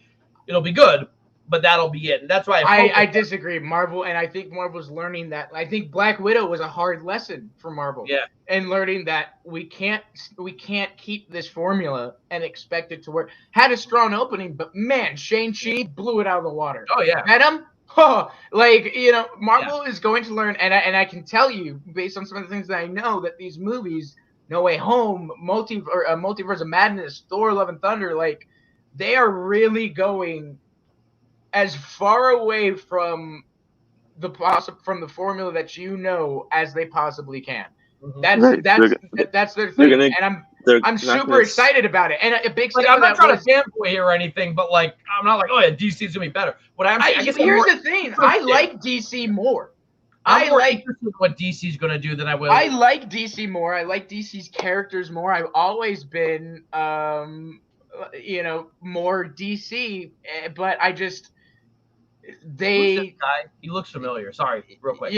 It'll be good. but that'll be it. And that's why I disagree. Marvel, and I think Marvel's learning that. I think Black Widow was a hard lesson for Marvel. Yeah. And learning that we can't keep this formula and expect it to work. Had a strong opening, but man, Shang-Chi blew it out of the water. Oh yeah. Venom, Marvel is going to learn, and I can tell you based on some of the things that I know that these movies, No Way Home, Multiverse of Madness, Thor: Love and Thunder, like they are really going as far away from the formula that as they possibly can. That's their thing, and I'm super excited about it. And a big step. I'm not trying to fanboy here or anything, but like I'm not like, oh yeah, DC's gonna be better. What I guess here's the thing: I like DC more. I like what DC's gonna do than I will. I like DC more. I like DC's characters more. I've always been, more DC, but I just. Who's this guy? He looks familiar. Sorry, real quick.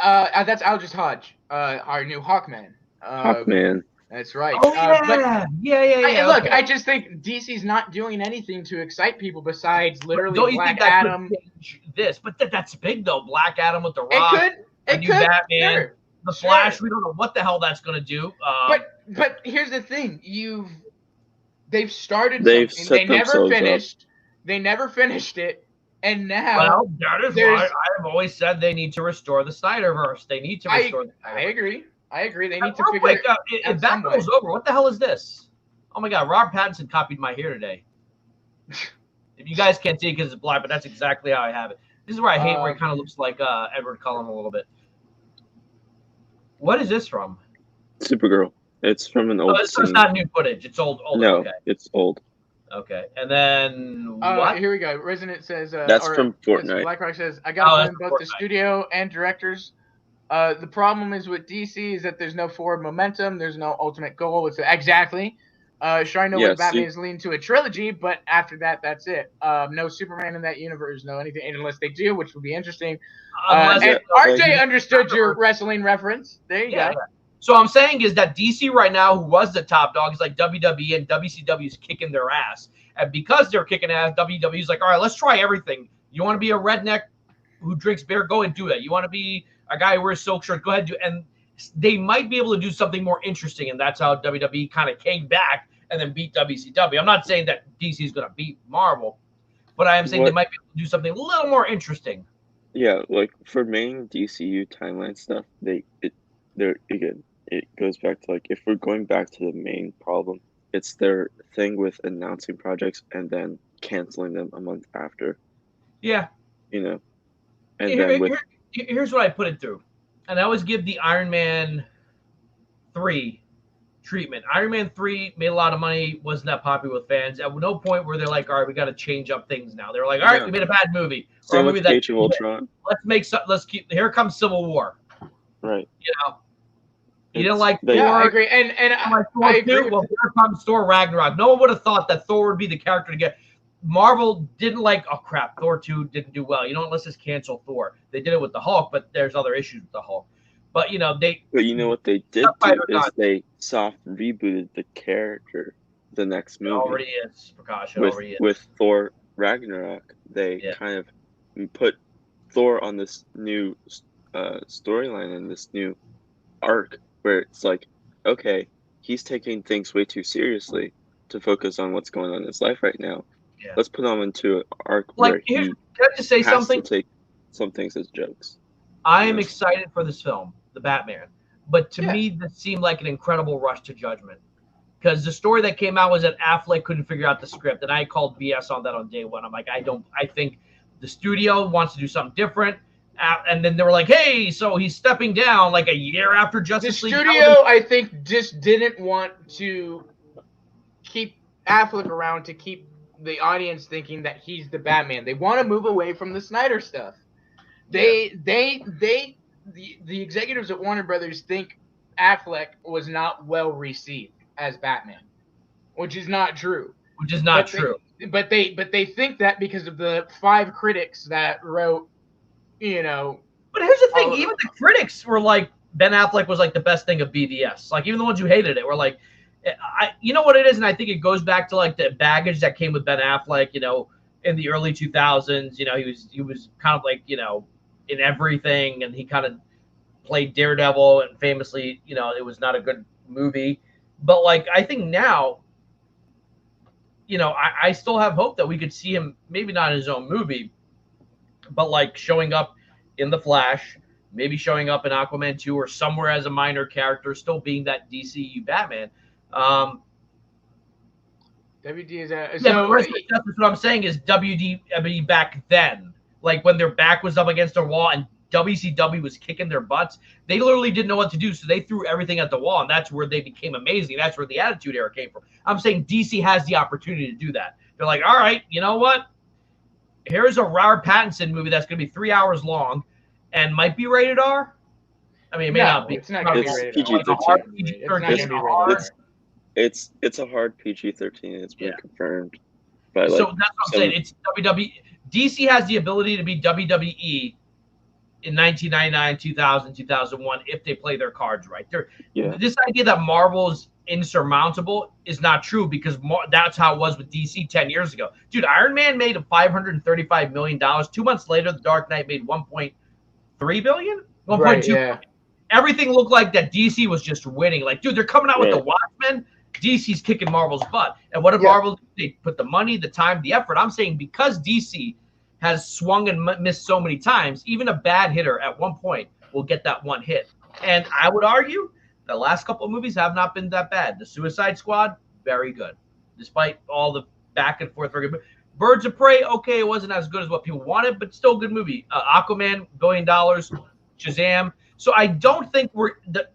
That's Aldous Hodge, our new Hawkman. Hawkman. That's right. Oh yeah. Look, I just think DC's not doing anything to excite people besides literally don't you Black think that Adam. Could change this, but that's big though. Black Adam with the Rock. It could. Batman. Sure, the Flash. We don't know what the hell that's gonna do. But here's the thing: they've started. They never finished. They never finished it. And now, well, that is why I've always said they need to restore the Snyderverse. They need to restore. I agree. They need to real figure quick, it out. If that goes over, what the hell is this? Oh my God, Robert Pattinson copied my hair today. If you guys can't see it because it's black, but that's exactly how I have it. This is where I hate where it kind of looks like Edward Cullen a little bit. What is this from? Supergirl. It's from an old. It's not new footage. It's old. No, okay. It's old. Okay, and then what? Here we go. Resonant says that's from Fortnite. BlackRock says I got to blame both the studio and directors. The problem is with DC is that there's no forward momentum. There's no ultimate goal. It's exactly. Sure, I know what Batman is leading to a trilogy, but after that, that's it. No Superman in that universe, no anything, unless they do, which would be interesting. And RJ understood your wrestling reference. There you go. Yeah. So I'm saying is that DC right now, who was the top dog, is like WWE, and WCW is kicking their ass. And because they're kicking ass, WWE is like, all right, let's try everything. You want to be a redneck who drinks beer? Go and do that. You want to be a guy who wears silk shirt? Go ahead and do it. And they might be able to do something more interesting, and that's how WWE kind of came back and then beat WCW. I'm not saying that DC is going to beat Marvel, but I am saying they might be able to do something a little more interesting. Yeah, like for main DCU timeline stuff, it goes back to like if we're going back to the main problem, it's their thing with announcing projects and then canceling them a month after. Yeah. And here's what I put it through. And I always give the Iron Man 3 treatment. Iron Man 3 made a lot of money, wasn't that popular with fans. At no point were they like, all right, we got to change up things now. They're like, all right, we made a bad movie. Same with Age of Ultron. Here comes Civil War. Right. You didn't like Thor. Yeah, I agree. And I agree. Well, here comes Thor Ragnarok. No one would have thought that Thor would be the character to get. Marvel didn't like, oh crap, Thor 2 didn't do well. Let's just cancel Thor. They did it with the Hulk, but there's other issues with the Hulk. But But you know what they did do is they soft rebooted the character the next movie. It already is. Prakash, already is. With Thor Ragnarok, they kind of put Thor on this new storyline and this new arc where it's like, okay, he's taking things way too seriously to focus on what's going on in his life right now. Yeah. Let's put him into an arc where he can I just say something? To take some things as jokes. I am excited for this film, The Batman. But to me, this seemed like an incredible rush to judgment. Because the story that came out was that Affleck couldn't figure out the script. And I called BS on that on day one. I'm like, I think the studio wants to do something different. And then they were like, hey, so he's stepping down like a year after Justice League. The studio, I think, just didn't want to keep Affleck around to keep the audience thinking that he's the Batman. They want to move away from the Snyder stuff. The executives at Warner Brothers think Affleck was not well received as Batman, which is not true. But they think that because of the 5 critics that wrote, But here's the thing: even the critics were like, Ben Affleck was like the best thing of BVS. Like even the ones who hated it were like, you know what it is, and I think it goes back to like the baggage that came with Ben Affleck. in the early 2000s. You know, he was kind of like, you know, in everything, and he kind of played Daredevil, and famously, you know, it was not a good movie. But like, I think now, you know, I still have hope that we could see him, maybe not in his own movie, but like showing up in The Flash, maybe showing up in Aquaman 2 or somewhere as a minor character, still being that DCU Batman. WD is that's what I'm saying is WD back then, like when their back was up against a wall and WCW was kicking their butts, they literally didn't know what to do, so they threw everything at the wall, and that's where they became amazing. That's where the Attitude Era came from. I'm saying DC has the opportunity to do that. They're like, all right, you know what? Here's a Robert Pattinson movie that's going to be 3 hours long and might be rated R. I mean, it may not be. It's not going to be rated R. PG-13. It's not going to be rated R. It's a hard PG-13. It's been confirmed. By like so that's what I'm saying. It's WWE. DC has the ability to be WWE in 1999, 2000, 2001 if they play their cards right. This idea that Marvel's insurmountable is not true, because that's how it was with DC 10 years ago. Dude, Iron Man made $535 million. 2 months later, The Dark Knight made $1.3 billion? 1.2 right, yeah. Everything looked like that DC was just winning. Like, dude, they're coming out with The Watchmen. DC's kicking Marvel's butt. And what did Marvel do? They put the money, the time, the effort. I'm saying because DC has swung and missed so many times, even a bad hitter at one point will get that one hit. And I would argue the last couple of movies have not been that bad. The Suicide Squad, very good, despite all the back and forth. Birds of Prey, okay, it wasn't as good as what people wanted, but still a good movie. Aquaman, $1 billion. Shazam. So I don't think the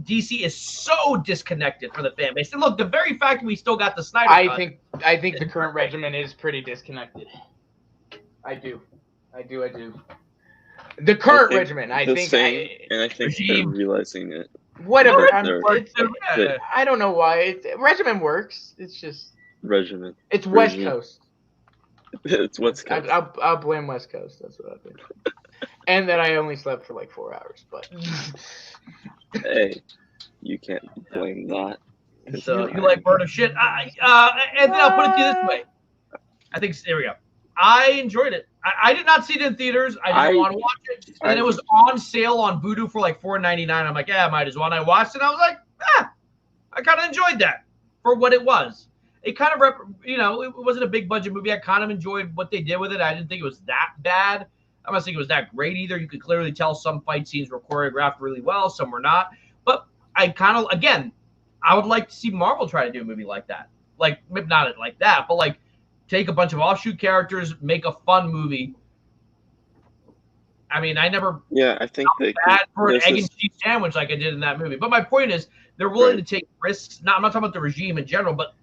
DC is so disconnected from the fan base. And look, the very fact we still got the Snyder Cut, I think the current regimen is pretty disconnected. I do. The current regimen, I think they're realizing it. Whatever. I don't know why. Regimen works. It's just regimen. It's West Coast. It's West Coast. I'll blame West Coast. That's what I think. And that I only slept for like 4 hours. But hey, you can't blame that. So you like bird of shit. And then I'll put it to you this way. I think there we go. I enjoyed it. I did not see it in theaters. I didn't want to watch it. And it was on sale on Vudu for like $4.99. I'm like, yeah, I might as well. And I watched it. And I was like, I kind of enjoyed that for what it was. It kind of, it wasn't a big budget movie. I kind of enjoyed what they did with it. I didn't think it was that bad. I'm not saying it was that great either. You could clearly tell some fight scenes were choreographed really well. Some were not. But I kind of, again, I would like to see Marvel try to do a movie like that. Like, maybe not like that, but like, take a bunch of offshoot characters, make a fun movie. I mean, I never I think they bad for an egg and cheese sandwich like I did in that movie. But my point is, they're willing to take risks. I'm not talking about the regime in general, but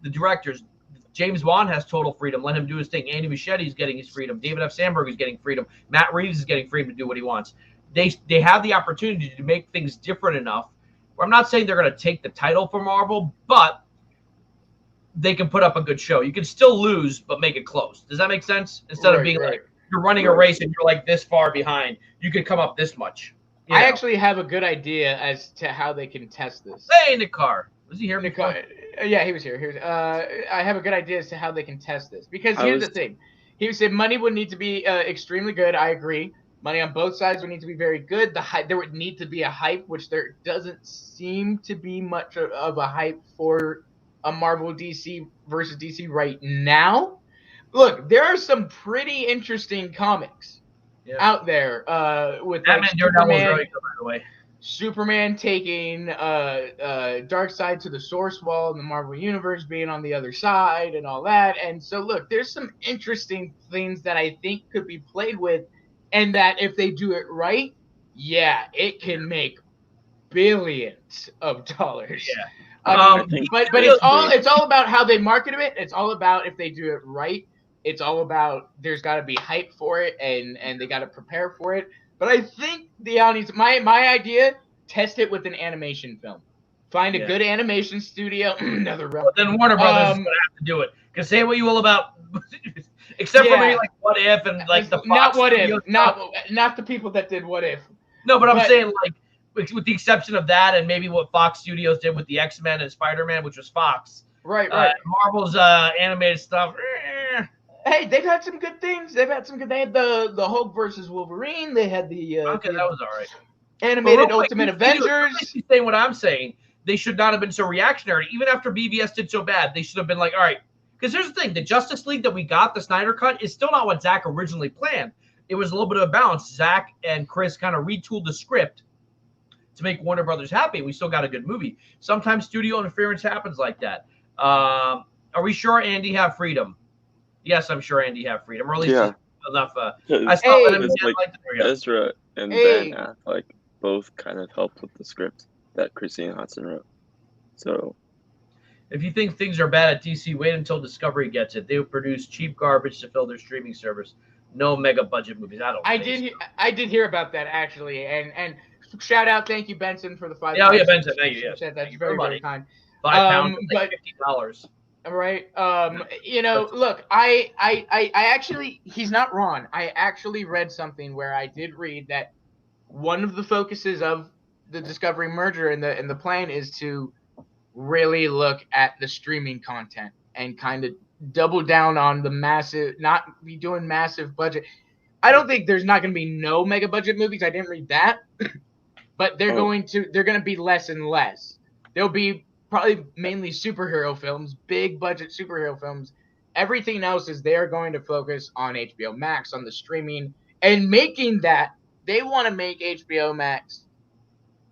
the directors. James Wan has total freedom. Let him do his thing. Andy Muschietti's getting his freedom. David F. Sandberg is getting freedom. Matt Reeves is getting freedom to do what he wants. They have the opportunity to make things different enough. I'm not saying they're going to take the title from Marvel, but they can put up a good show. You can still lose, but make it close. Does that make sense? Instead of being like you're running a race and you're like this far behind, you could come up this much. I actually have a good idea as to how they can test this. Hey, in the car. Was he here? Yeah, he was here. I have a good idea as to how they can test this. Because here's the thing. He said money would need to be extremely good. I agree. Money on both sides would need to be very good. There would need to be a hype, which there doesn't seem to be much of a hype for a Marvel DC versus DC right now. Look, there are some pretty interesting comics out there with Batman, Daredevil is really good, by the way. Superman taking Darkseid to the source wall in the Marvel Universe, being on the other side and all that. And so, look, there's some interesting things that I think could be played with, and that if they do it right, it can make billions of dollars. Yeah. But it's all about how they market it. It's all about if they do it right. It's all about there's got to be hype for it, and they got to prepare for it. But I think the audience, my idea, test it with an animation film. Find a good animation studio. Another well, then Warner Brothers is going to have to do it. Because say what you will about, except for maybe like What If and like the Fox not What If, not the people that did What If. No, but I'm saying like with the exception of that and maybe what Fox Studios did with the X-Men and Spider-Man, which was Fox. Right. Marvel's animated stuff. Hey, they've had some good things. They had the Hulk versus Wolverine. They had the Okay, that was all right. animated Ultimate Avengers. You're saying what I'm saying. They should not have been so reactionary. Even after BVS did so bad, they should have been like, all right. Because here's the thing: the Justice League that we got, the Snyder Cut, is still not what Zack originally planned. It was a little bit of a balance. Zack and Chris kind of retooled the script to make Warner Brothers happy. We still got a good movie. Sometimes studio interference happens like that. Are we sure Andy have freedom? Yes, I'm sure Andy have freedom, or at least enough. I saw him like Ezra and Ben Affleck both kind of helped with the script that Christine Hodson wrote. So, if you think things are bad at DC, wait until Discovery gets it. They will produce cheap garbage to fill their streaming service. No mega budget movies. I did hear about that actually, and shout out, thank you Benson for the $5. Yeah, Benson, thank you. Yes. That's very, very kind. £5, like $50. Right. Look, I actually, he's not wrong. I actually read something where I did read that one of the focuses of the Discovery merger and the plan is to really look at the streaming content and kind of double down on the massive, not be doing massive budget. I don't think there's not going to be no mega budget movies. I didn't read that, but they're going to be less and less. There'll be probably mainly superhero films, big budget superhero films. Everything else is they're going to focus on HBO Max, on the streaming, and making that. They want to make HBO Max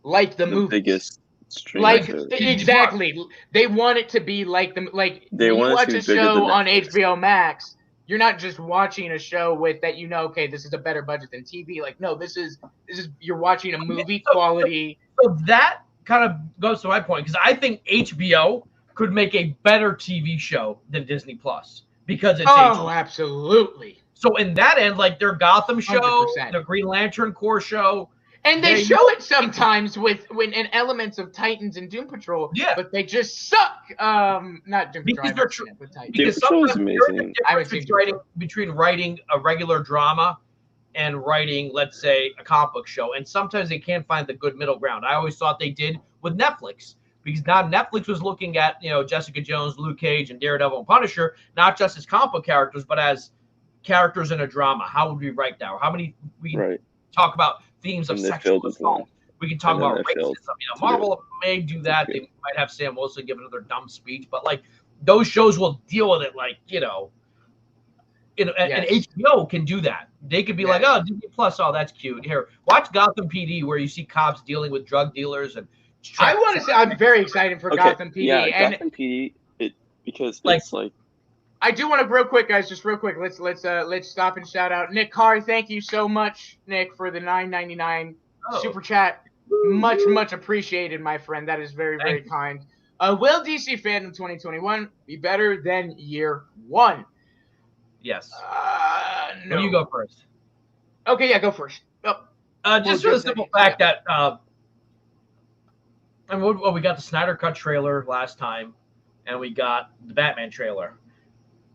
like the movies. Biggest streaming exactly. They want it to be like when you watch a show on HBO Max, you're not just watching a show with that okay, this is a better budget than TV. Like, no, this is you're watching a movie quality. So that kind of goes to my point, because I think HBO could make a better TV show than Disney Plus because it's HBO. Absolutely. So in that end, like their Gotham show, 100%. Their Green Lantern Corps show, and they show it sometimes in elements of Titans and Doom Patrol, but they just suck. Not Doom Patrol, but Titans. Because sometimes there's a difference between writing a regular drama and writing, let's say, a comic book show. And sometimes they can't find the good middle ground. I always thought they did with Netflix, because now Netflix was looking at, Jessica Jones, Luke Cage, and Daredevil and Punisher, not just as comic book characters, but as characters in a drama. How would we write that? Or how many we talk about themes of sexual assault? We can talk about racism. Marvel may do that. They might have Sam Wilson give another dumb speech, but like those shows will deal with it, like, and HBO can do that. They could be like, oh, Disney Plus, oh, that's cute. Here, watch Gotham PD, where you see cops dealing with drug dealers and. I want to say I'm very excited for Gotham PD. Yeah, and Gotham PD, because it's like. I do want to real quick, guys. Just real quick. Let's stop and shout out Nick Carr. Thank you so much, Nick, for the $9.99 super chat. Much appreciated, my friend. That is very, very kind. Will DC Fandom 2021 be better than year one? Yes. No. You go first. Okay, yeah, go first. Just for the simple fact that we got the Snyder Cut trailer last time, and we got the Batman trailer.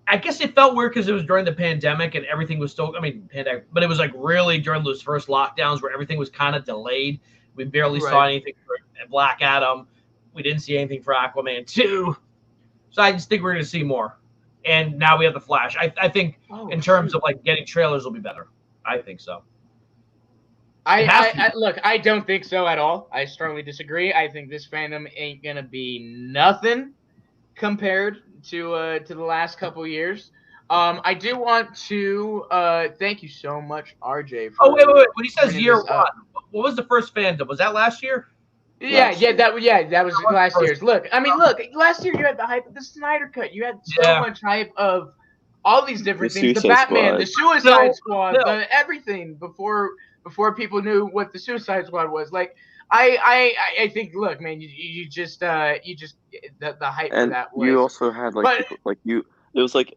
I guess it felt weird because it was during the pandemic and everything was still, pandemic, but it was like really during those first lockdowns where everything was kind of delayed. We barely saw anything for Black Adam. We didn't see anything for Aquaman 2. So I just think we're going to see more. And now we have the Flash. I think in terms of like getting trailers will be better. I think so. Look, I don't think so at all. I strongly disagree. I think this fandom ain't going to be nothing compared to the last couple years. I do want to thank you so much, RJ. For wait. When he says year one, what was the first fandom? Was that last year? That was last year's. Look, last year you had the hype of the Snyder Cut. You had so much hype of all these different things. The Batman, the Suicide Squad, everything before people knew what the Suicide Squad was. Like, I think, look, man, you just the hype and for that was. You also had it was like,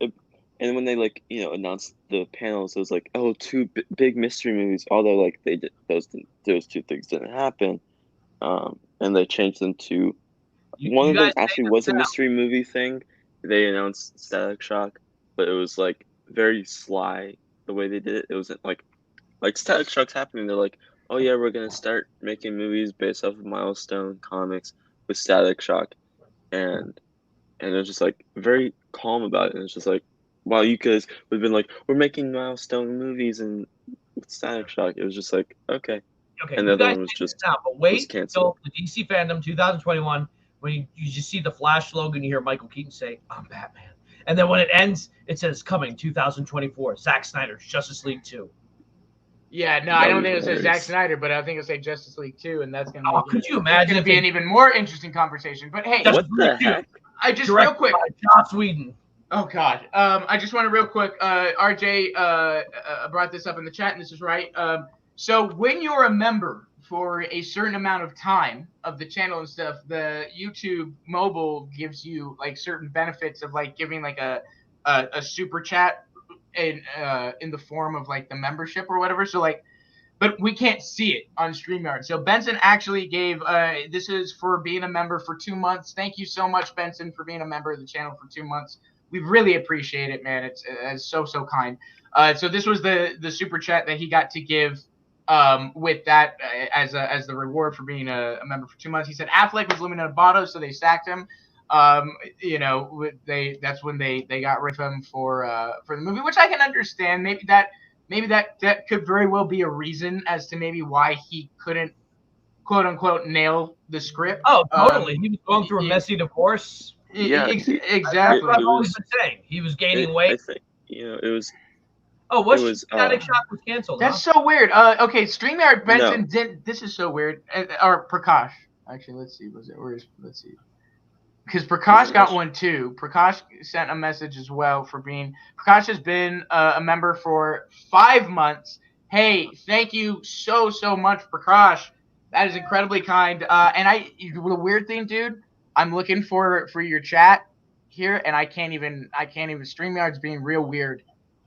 and when they announced the panels, it was like, oh, two big mystery movies. Although like they did those two things didn't happen, and they changed them to one of them actually was a mystery movie thing. They announced Static Shock, but it was like very sly the way they did it. It wasn't like Static Shock's happening. They're like, oh yeah, we're gonna start making movies based off of Milestone Comics with Static Shock, and it was just like very calm about it. And it's just like, while you guys would have been like, we're making milestone movies and with Static Shock, it was just like, okay. Okay, And you the other guys one was take just this now, but was wait canceled. until the DC Fandom 2021 when you just see the Flash logo and you hear Michael Keaton say, "I'm Batman," and then when it ends, it says, "Coming 2024, Zack Snyder's Justice League 2." Yeah, no, That I don't would be think it'll say Zack hilarious. Snyder, but I think it'll say Justice League 2, and that's gonna Oh, make could you it's imagine gonna if be they an even more interesting conversation. But hey, Justice What the League 2, heck? I just real directed quick. by Joss Whedon? Oh God, I just want to real quick. RJ brought this up in the chat, and this is right. So when you're a member for a certain amount of time of the channel and stuff, the YouTube mobile gives you like certain benefits of like giving like a super chat in the form of like the membership or whatever. So like, but we can't see it on StreamYard. So Benson actually gave this is for being a member for 2 months. Thank you so much, Benson, for being a member of the channel for 2 months. We really appreciate it, man. It's so kind. So this was the super chat that he got to give with that as the reward for being a member for 2 months. He said Affleck was living in a bottle, so they sacked him. That's when they got rid of him for the movie, which I can understand. Maybe that could very well be a reason as to maybe why he couldn't quote unquote nail the script. Oh, totally. He was going through a yeah. messy divorce. Yeah, Exactly. That's what I've always been saying. He was gaining weight. I think it was. Oh, Static uh, Shock was canceled? That's huh? so weird. Okay, StreamYard Benson No. did. This is so weird. Or Prakash. Actually, let's see. Let's see. Because Prakash got one too. Prakash sent a message as well for being. Prakash has been a member for 5 months. Hey, thank you so much, Prakash. That is incredibly kind. And the weird thing, dude, I'm looking for your chat here, and I can't even. StreamYard's being real weird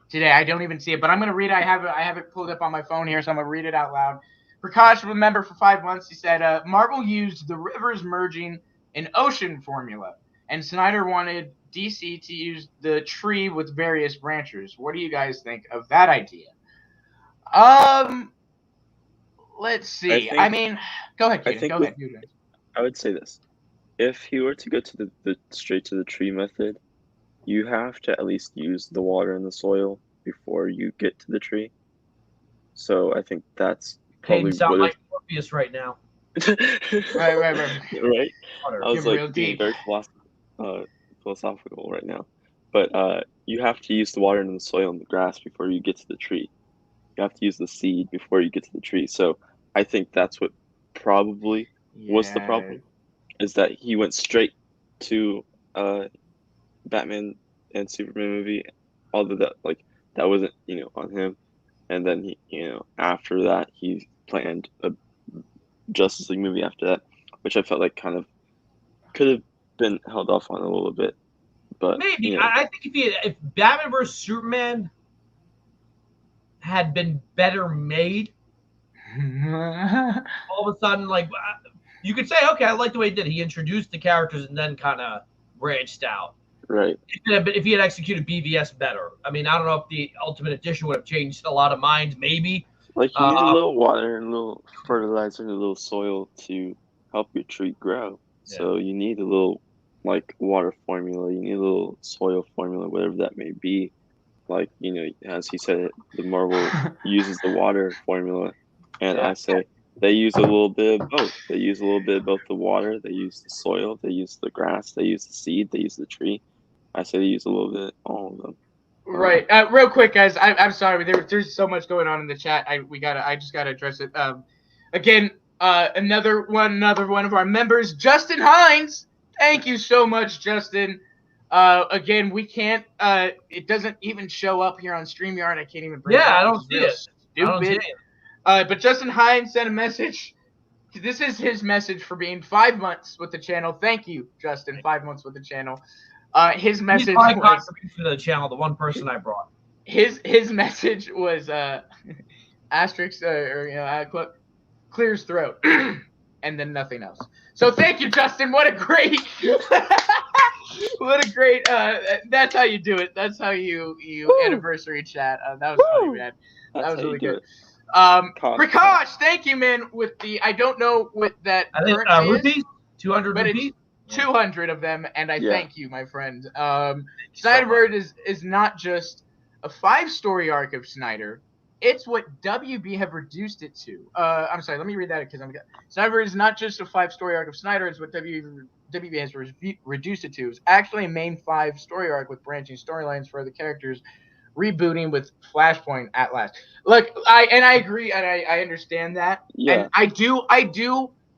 today. I don't even see it, but I'm gonna read it. I have it pulled up on my phone here, so I'm gonna read it out loud. Prakash, remember for 5 months, he said Marvel used the rivers merging an ocean formula, and Snyder wanted DC to use the tree with various branches. What do you guys think of that idea? Let's see. I mean, go ahead, Kaden. Go ahead. I would say this: if you were to go to the straight to the tree method, you have to at least use the water and the soil before you get to the tree. So I think that's probably sound like Morpheus right now. Right. Right. I was like being very philosophical right now, but you have to use the water and the soil and the grass before you get to the tree. You have to use the seed before you get to the tree. So I think that's what probably was the problem, is that he went straight to Batman and Superman movie, although that wasn't on him, and then he after that he planned a Justice League movie after that, which I felt like kind of could have been held off on a little bit, but maybe I think if Batman vs Superman had been better made, all of a sudden, like, you could say, okay, I like the way he did. He introduced the characters and then kind of branched out. Right. If he had executed BVS better, I mean, I don't know if the Ultimate Edition would have changed a lot of minds. Maybe. Like, you need a little water and a little fertilizer and a little soil to help your tree grow. Yeah. So you need a little water formula. You need a little soil formula, whatever that may be. Like, as he said, the Marvel uses the water formula, and I say they use a little bit of both. They use a little bit of both the water, they use the soil, they use the grass, they use the seed, they use the tree. I say they use a little bit of all of them. Right. Real quick, guys. I'm sorry. There's so much going on in the chat. I just gotta address it. Again, another one of our members, Justin Hines. Thank you so much, Justin. Again, we can't. It doesn't even show up here on StreamYard. I can't even bring it up. I don't see it. Stupid. But Justin Hines sent a message. This is his message for being 5 months with the channel. Thank you, Justin. 5 months with the channel. His message was contribution to the channel. The one person I brought. His message was asterisk clears throat, and then nothing else. So thank you, Justin. What a great. What a great. That's how you do it. That's how you anniversary chat. That was funny, man. That was really good. Prakash, thank you, man. With the I don't know what that I think rupees, 200 rupees. 200 of them, and I thank you, my friend. Snyderverse is not just a 5-story arc of Snyder. It's what WB have reduced it to. I'm sorry, let me read that because Snyderverse is not just a 5-story arc of Snyder. It's what WB has reduced it to. It's actually a main 5-story arc with branching storylines for the characters, rebooting with Flashpoint at last. Look, I agree, and I understand that, and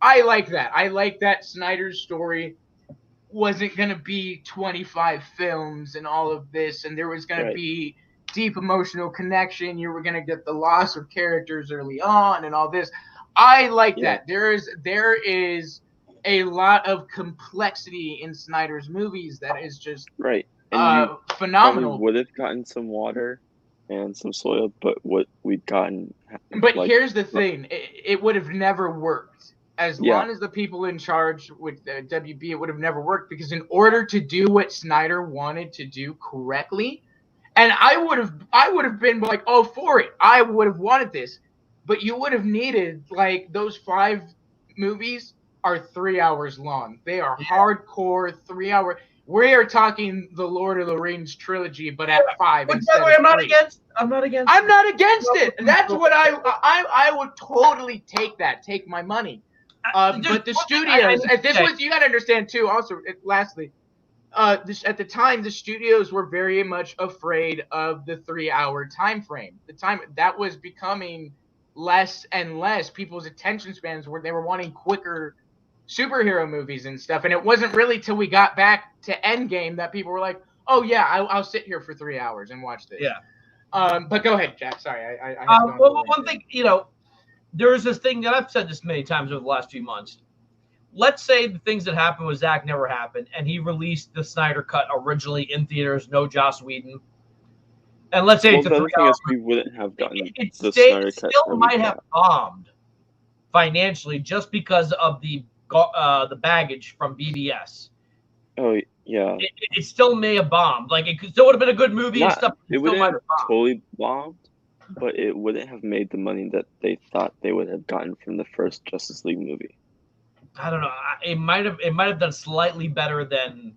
I like that. I like that Snyder's story wasn't going to be 25 films and all of this, and there was going to be deep emotional connection. You were going to get the loss of characters early on and all this. I like that. There is a lot of complexity in Snyder's movies that is just and phenomenal. Would have gotten some water and some soil, but what we've gotten. But here's the thing: it would have never worked. As long as the people in charge with WB, it would have never worked, because in order to do what Snyder wanted to do correctly, and I would have been like, oh, for it. I would have wanted this, but you would have needed, like, those 5 movies are 3 hours long. They are hardcore 3 hour. We are talking the Lord of the Rings trilogy, but at 5. But by the way, I'm not against it. That's what I would totally take my money. But the studios, you got to understand too. Also, lastly, at the time, the studios were very much afraid of the 3-hour time frame. The time that was becoming less and less. People's attention spans they were wanting quicker superhero movies and stuff. And it wasn't really till we got back to Endgame that people were like, "Oh yeah, I'll sit here for 3 hours and watch this." Yeah. But go ahead, Jack. Sorry, one thing, there is this thing that I've said this many times over the last few months. Let's say the things that happened with Zack never happened, and he released the Snyder Cut originally in theaters, no Joss Whedon. And let's say it's a 3 hour. We wouldn't have gotten the Snyder Cut. Still might have bombed financially just because of the baggage from BBS. Oh yeah. It still may have bombed. Like, it still would have been a good movie and stuff. It wouldn't have totally bombed, but it wouldn't have made the money that they thought they would have gotten from the first Justice League movie. I don't know. It might have done slightly better than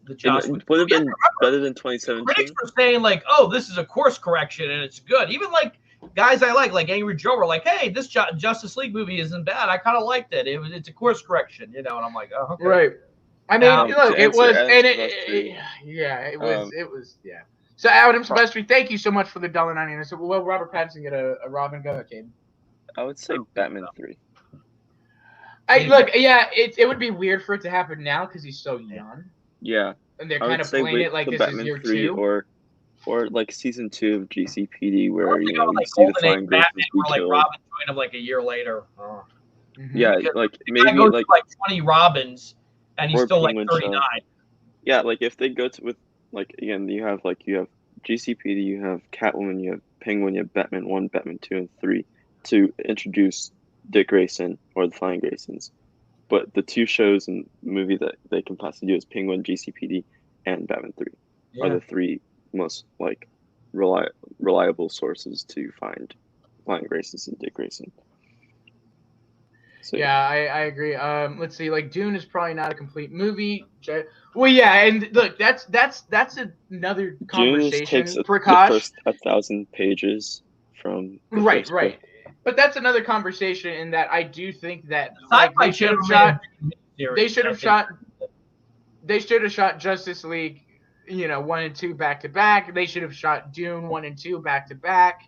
the Joss. It would have been better than 2017. Critics were saying, like, "Oh, this is a course correction and it's good." Even like guys I like Angry Joe, were like, "Hey, this Justice League movie isn't bad. I kind of liked it. It's a course correction, And I'm like, "Oh, okay." Right. I mean, look, it was, and it was. So, Adam Silvestri, thank you so much for the $1.99. So, will Robert Pattinson get a Robin? Go ahead, Cade. I would say Batman 3. It would be weird for it to happen now because he's so young. Yeah. And they're kind of playing it like this Batman is year 2. Or like season 2 of GCPD, where you like see the flying Batman, where like Robin joined him like a year later. Oh. Mm-hmm. Yeah, like maybe like 20 Robins, and he's still like 39. Yeah, like if they go with like again, you have GCPD, you have Catwoman, you have Penguin, you have Batman 1, Batman 2, and 3 to introduce Dick Grayson or the Flying Graysons. But the 2 shows and movie that they can possibly do is Penguin, GCPD, and Batman 3 are the 3 most like reliable sources to find Flying Graysons and Dick Grayson. So, I agree. Let's see. Like, Dune is probably not a complete movie. Well, yeah, and look, that's another conversation. Dune takes the first 1,000 pages from right. But that's another conversation in that I do think that they should have shot Justice League, 1 and 2 back to back. They should have shot Dune 1 and 2 back to back.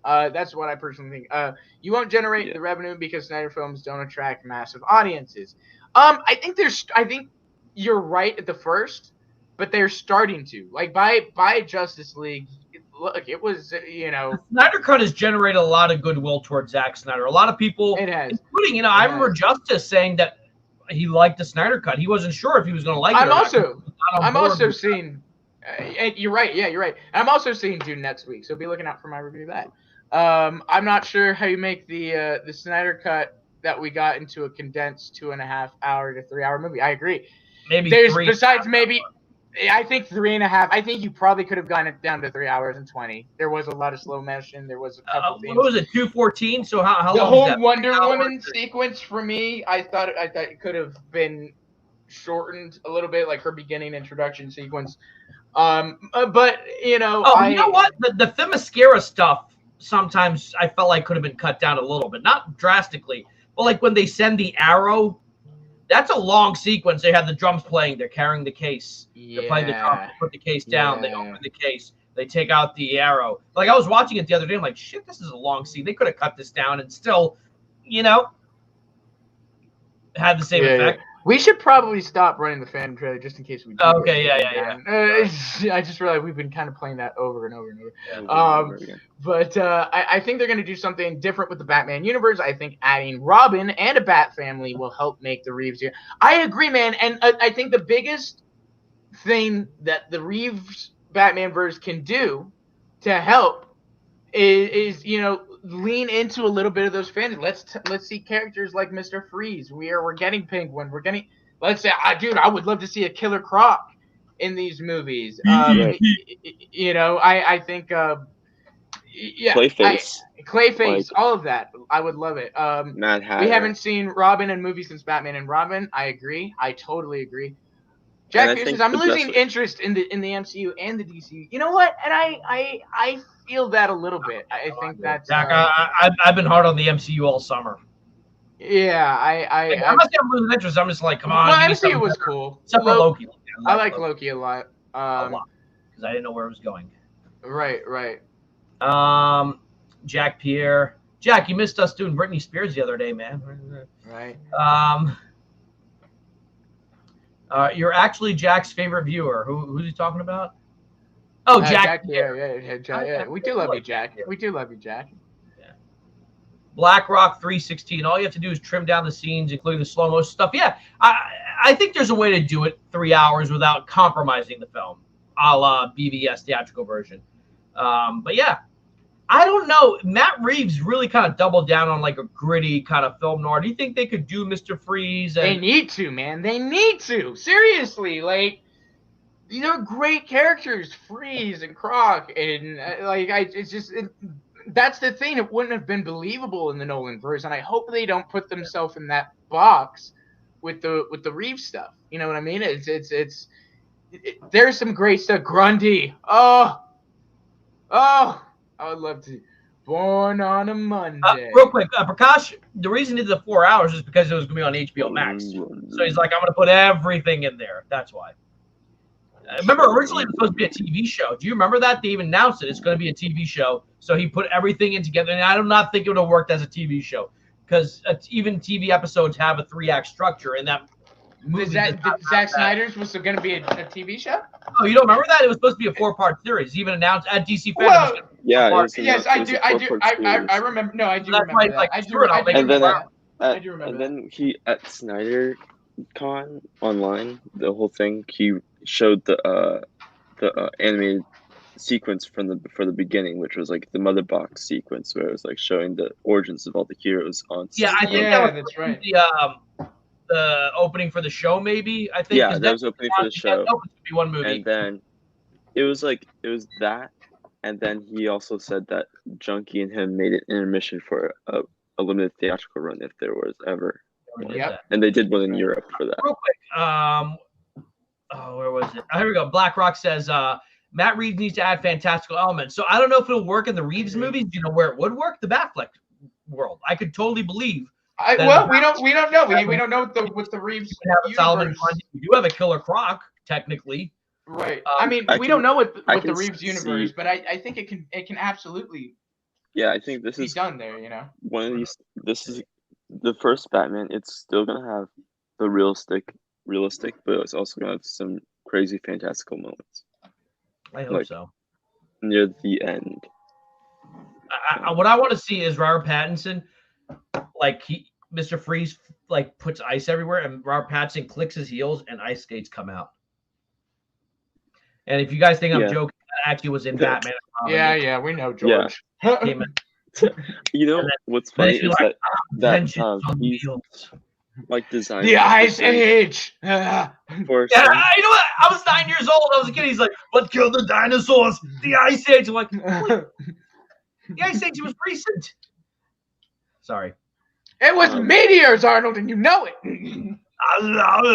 That's what I personally think. You won't generate the revenue because Snyder films don't attract massive audiences. I think you're right at the first, but they're starting to. Like by Justice League, look, it was The Snyder Cut has generated a lot of goodwill towards Zack Snyder. A lot of people, it has, including I remember Justice saying that he liked the Snyder Cut. He wasn't sure if he was going to like it. I'm also seeing. You're right. Yeah, you're right. And I'm also seeing Dune next week, so be looking out for my review of that. I'm not sure how you make the Snyder Cut that we got into a condensed 2.5 hour to 3 hour movie. I agree. Maybe I think 3.5. I think you probably could have gotten it down to 3 hours and 20. There was a lot of slow motion. There was a couple things. What was it? 2:14. So how the long? The whole Wonder Woman sequence for me, I thought it could have been shortened a little bit, like her beginning introduction sequence. But you know, you know what? The Themyscira stuff sometimes I felt like could have been cut down a little bit, not drastically, but like when they send the arrow, that's a long sequence. They have the drums playing, they're carrying the case, they're playing the drums, they put the case down, they open the case, they take out the arrow. Like I was watching it the other day, I'm like, shit, this is a long scene. They could have cut this down and still, you know, had the same effect. Yeah. We should probably stop running the Fandom trailer just in case we do. Okay, yeah. I just realized we've been kind of playing that over and over and over. Yeah. But I think they're going to do something different with the Batman universe. I think adding Robin and a Bat family will help make the Reeves here. I agree, man. And I think the biggest thing that the Reeves Batman verse can do to help is you know, lean into a little bit of those fans. Let's see characters like Mr. Freeze. We're getting Penguin. We're getting. Let's say, dude, I would love to see a Killer Croc in these movies. You know, I think, Clayface, like, all of that. I would love it. Mad Hatter. We haven't seen Robin in movies since Batman and Robin. I agree. I totally agree. Jack Pierce says, I'm losing interest in the MCU and the DCU. You know what? And I feel that a little bit. I think that's. Zach, I've been hard on the MCU all summer. Yeah, I'm not saying I'm losing interest. I'm just like, come on. Well, MCU was cool. Except for Loki. I like Loki a lot. Because I didn't know where it was going. Right. Jack Pierre. Jack, you missed us doing Britney Spears the other day, man. Right. You're actually Jack's favorite viewer. Who's he talking about? Oh, Jack. Yeah. We do love you, Jack. We do love you, Jack. Yeah. BlackRock 316. All you have to do is trim down the scenes, including the slow motion stuff. Yeah, I think there's a way to do it 3 hours without compromising the film, a la BVS theatrical version. But yeah, I don't know. Matt Reeves really kind of doubled down on like a gritty kind of film noir. Do you think they could do Mr. Freeze? They need to, man. They need to. Seriously, like. These are great characters, Freeze and Croc, and that's the thing. It wouldn't have been believable in the Nolan verse, and I hope they don't put themselves in that box with the Reeves stuff. You know what I mean? There's some great stuff. Grundy, I would love to. Born on a Monday. Real quick, Prakash, the reason he did the 4 hours is because it was going to be on HBO Max. So he's like, I'm going to put everything in there. That's why. Remember, originally it was supposed to be a TV show. Do you remember that? They even announced it. It's going to be a TV show. So he put everything in together. And I do not think it would have worked as a TV show. Because even TV episodes have a 3-act structure. And that movie Zack Snyder's was going to be a TV show? Oh, you don't remember that? It was supposed to be a 4-part series. Even announced at DC Fandom. Well, yeah. Yes, I do. I remember. No, I do remember that. I do remember that. And then he, at Snyder Con online, the whole thing, he showed the animated sequence for the beginning, which was like the mother box sequence where it was like showing the origins of all the heroes on screen. Yeah, I think that's right. The opening for the show, maybe. I think. Yeah, that was opening for the show. Be one movie. And then it was that, and then he also said that Junkie and him made an intermission for a limited theatrical run if there was ever. Yep. And they did one in Europe for that. Real quick, where was it? Here we go. BlackRock says Matt Reeves needs to add fantastical elements. So I don't know if it'll work in the Reeves movies. You know where it would work? The Batfleck world. I could totally believe. We don't know. We don't know what the Reeves universe. We do have a Killer Croc, technically. Right. We don't know what the Reeves universe, but I think it can absolutely. Yeah, I think this is done there. You know, one of these. This is the first Batman. It's still gonna have the realistic, but it's also gonna have some crazy fantastical moments. I hope so. Near the end. What I want to see is Robert Pattinson, Mr. Freeze, puts ice everywhere, and Robert Pattinson clicks his heels, and ice skates come out. And if you guys think I'm joking, that actually was in Batman. Yeah, we know George. Yeah. You know what's funny is that he's designed the Ice Age. You know what? I was 9 years old. I was a kid. He's like, "Let's kill the dinosaurs." The Ice Age. I'm like, the Ice Age was recent. Sorry. It was meteors, Arnold, and you know it. I love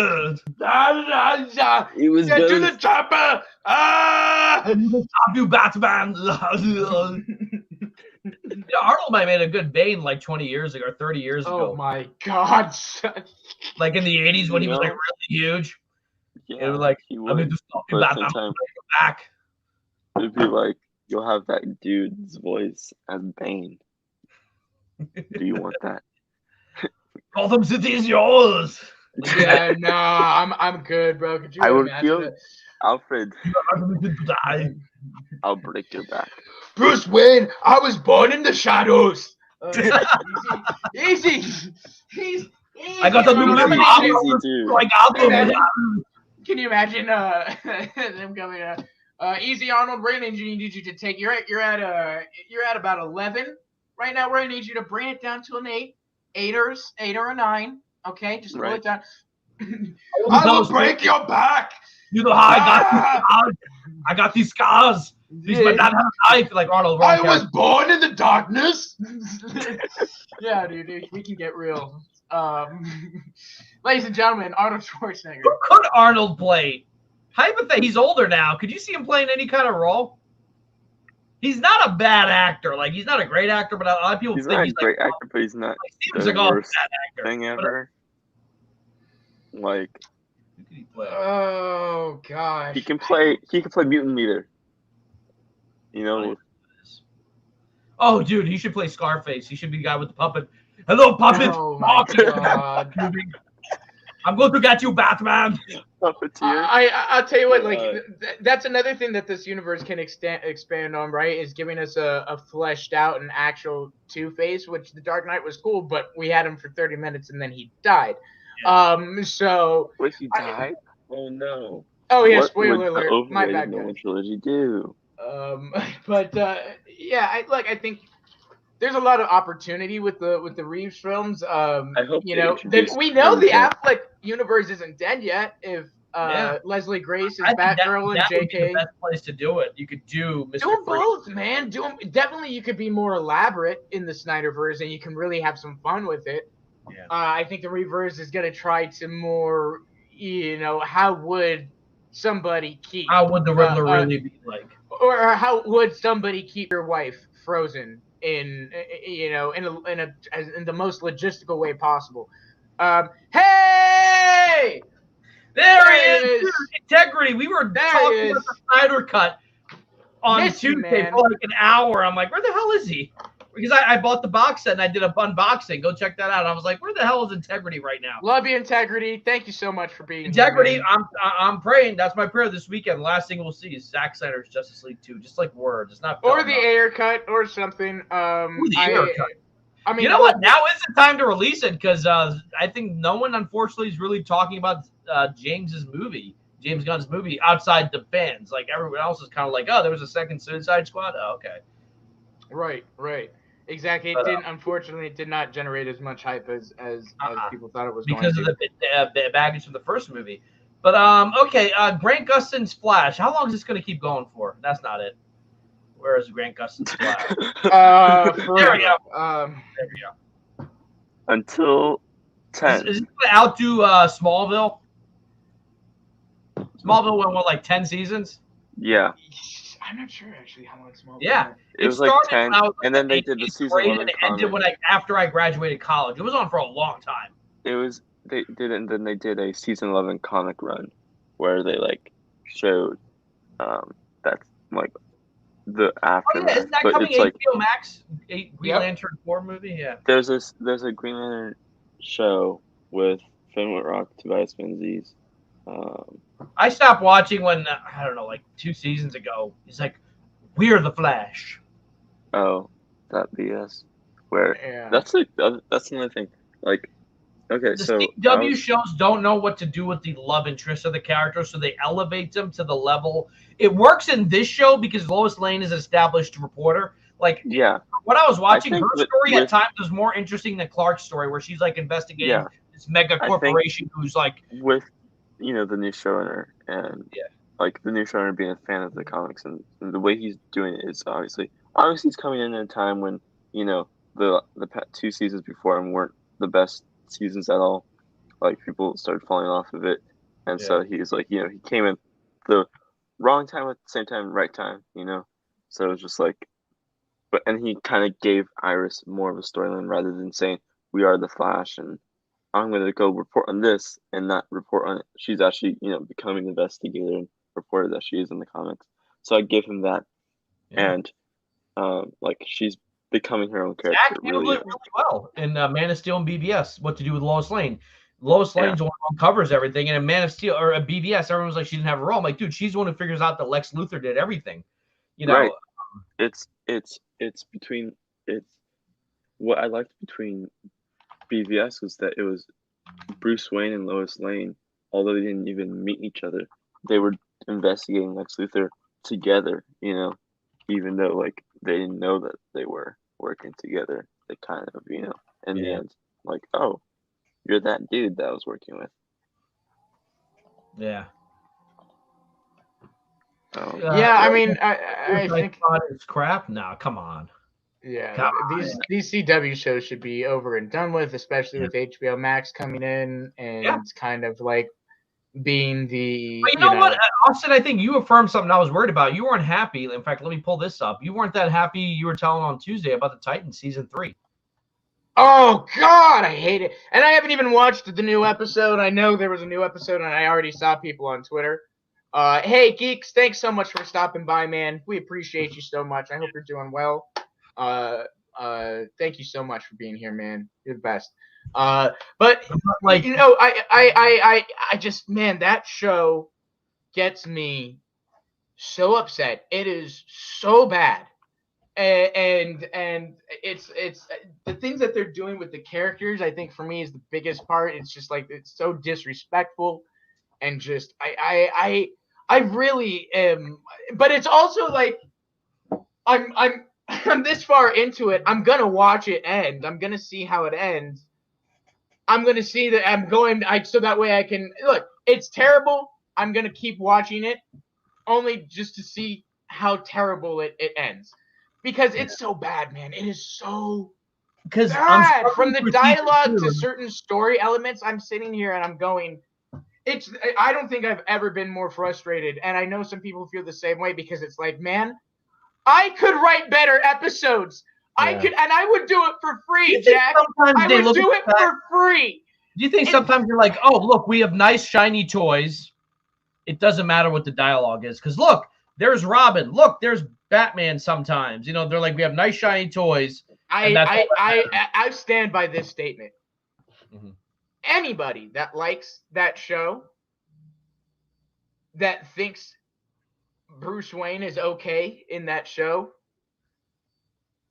it. He was Get to gonna the chopper! Ah! Stop you, Batman. Arnold might have made a good Bane like 20 years ago or 30 years ago. Oh my God! son. Like in the 80s when he was You like know? really huge. Yeah, It was like, he I would. mean, just stop you, But Batman. I'm sometimes gonna bring you back. it'd be like you'll have that dude's voice as Bane. Do you want that? Gotham City is yours. Yeah, no, I'm good, bro. Could you I would imagine feel it? Alfred. You are permitted to die. I'll break your back. Bruce Wayne, I was born in the shadows. Easy. He's easy. I got a new I'm limb. gonna say- Easy, dude. Like Gotham. Can you imagine them coming easy Arnold, we're gonna need you to take you're at about 11 right now. We're gonna need you to bring it down to an 8 or a 9. Okay, just slow it down. I will break your back. You know how I got these scars. These my dad had a knife like Arnold. I was born in the darkness. Yeah, dude, we can get real. Ladies and gentlemen, Arnold Schwarzenegger. Who could Arnold play? Hypothetically, he's older now. Could you see him playing any kind of role? He's not a bad actor. Like, he's not a great actor, but a lot of people He's think not he's a great like, actor, but he's not seems the like a worst bad actor. thing ever. Like, Who could he play? Oh gosh. he can play Mutant Leader. You know, Oh, dude, he should play Scarface. He should be the guy with the puppet. Hello, puppet. Oh my God. I'm going to get you, Batman. Puppeteer. I'll tell you what, like that's another thing that this universe can expand on, right? Is giving us a fleshed out and actual Two-Face, which the Dark Knight was cool, but we had him for 30 minutes and then he died. Yeah. So. Wait, he died? Oh no. Oh yeah, What spoiler would the alert. My overrated bad, Nolan guys. trilogy do? But yeah, I think there's a lot of opportunity with the Reeves films. I hope You they know, introduce we know him the again. Affleck universe isn't dead yet. If Leslie Grace is I think Batgirl and that would be the JK, best place to do it. You could do Mr. do them Freeze. both, man. Do them. Definitely, you could be more elaborate in the Snyderverse, and you can really have some fun with it. Yeah. I think the Reverse is gonna try to more, how would somebody keep? How would the Riddler really be like? Or how would somebody keep your wife frozen in the most logistical way possible? Hey, There he is! Dude, integrity. We were There he talking is. about the Snyder Cut on Miss you, Tuesday man. for like an hour. I'm like, where the hell is he? Because I bought the box set and I did a unboxing. Go check that out. I was like, where the hell is Integrity right now? love you, Integrity. Thank you so much for being Integrity, here, man. I'm praying. That's my prayer this weekend. The last thing we'll see is Zack Snyder's Justice League 2. Just like words. It's not Or film, the no. air cut or something. Ooh, the air cut. I mean, You know what? Now is the time to release it because I think no one, unfortunately, is really talking about James Gunn's movie, outside the fans. Like, everyone else is kind of like, oh, there was a second Suicide Squad? Oh, okay. Right. Exactly. It didn't. Unfortunately, it did not generate as much hype as people thought it was Because going of the baggage from the first movie. But, okay, Grant Gustin's Flash. How long is this going to keep going for? That's not it. Where is Grant Gustin's Flash? There we go. There we go. Until 10. Is it going to outdo Smallville? Smallville went, what, like 10 seasons? Yeah. I'm not sure actually how long Smallville. Yeah. It was like started 10, when I was and then they in did the eighth season grade, 11 and it ended comic. after I graduated college. It was on for a long time. They did it, and then they did a season 11 comic run where they like showed that's like the aftermath. Isn't that but coming it's like HBO Max? Green Lantern 4 movie? Yeah. there's a Green Lantern show with Finn Whitrock, Tobias Menzies. I stopped watching when, I don't know, like 2 seasons ago. He's like, we're the Flash. Oh, that BS. Where that's another thing. Like, okay, The so CW shows don't know what to do with the love interest of the characters, so they elevate them to the level. It works in this show because Lois Lane is an established reporter. Like, yeah, when I was watching, her story at with times was more interesting than Clark's story, where she's like investigating this mega corporation who's like with the new showrunner and like the new showrunner being a fan of the comics and the way he's doing it is obviously he's coming in at a time when the 2 seasons before him weren't the best seasons at all. like people started falling off of it, and Yeah. so he's like, he came in the wrong time at the same time, right time, So it was just like, and he kind of gave Iris more of a storyline rather than saying we are the Flash and I'm going to go report on this and not report on it. She's actually, becoming the investigator and reporter that she is in the comics. So I give him that, Yeah. and like she's becoming her own character. Zach handled Really, it really well in Man of Steel and BVS. What to do with Lois Lane? Lois yeah, Lane's the one who uncovers everything, and in Man of Steel or a BVS, everyone was like she didn't have a role. I'm like, dude, she's the one who figures out that Lex Luthor did everything. right. It's between it's what I liked between BVS was that it was Bruce Wayne and Lois Lane, although they didn't even meet each other, they were investigating Lex Luthor together, even though like they didn't know that they were working together. They kind of, in the end, like, oh, you're that dude that I was working with. Yeah. Yeah, I mean, I think it's crap. No, come on. yeah, Come these CW shows should be over and done with, especially with HBO Max coming in and kind of like being the. But you know what, Austin? I think you affirmed something I was worried about. You weren't happy. In fact, let me pull this up. You weren't that happy. You were telling on Tuesday about the Titans season 3. Oh God, I hate it. And I haven't even watched the new episode. I know there was a new episode, and I already saw people on Twitter. Hey geeks, thanks so much for stopping by, man. We appreciate you so much. I hope you're doing well. Thank you so much for being here, man. You're the best. But like, I just, man, that show gets me so upset. It is so bad. And it's the things that they're doing with the characters, I think for me is the biggest part. It's just like it's so disrespectful, and just I really am. But it's also like I'm this far into it. I'm gonna watch it end. I'm gonna see how it ends. I'm gonna see that so that way I can look. It's terrible. I'm gonna keep watching it, only just to see how terrible it ends. Because it's so bad, man. It is so bad. From the dialogue to certain story elements, I'm sitting here and I'm going, I don't think I've ever been more frustrated. And I know some people feel the same way because it's like, man, I could write better episodes. I would do it for free, Jack. I would do it for free. Do you think sometimes you're like, oh, look, we have nice, shiny toys. It doesn't matter what the dialogue is. Because look, there's Robin. Look, there's Batman sometimes. They're like, we have nice, shiny toys. I stand by this statement. Mm-hmm. Anybody that likes that show, that thinks Bruce Wayne is okay in that show,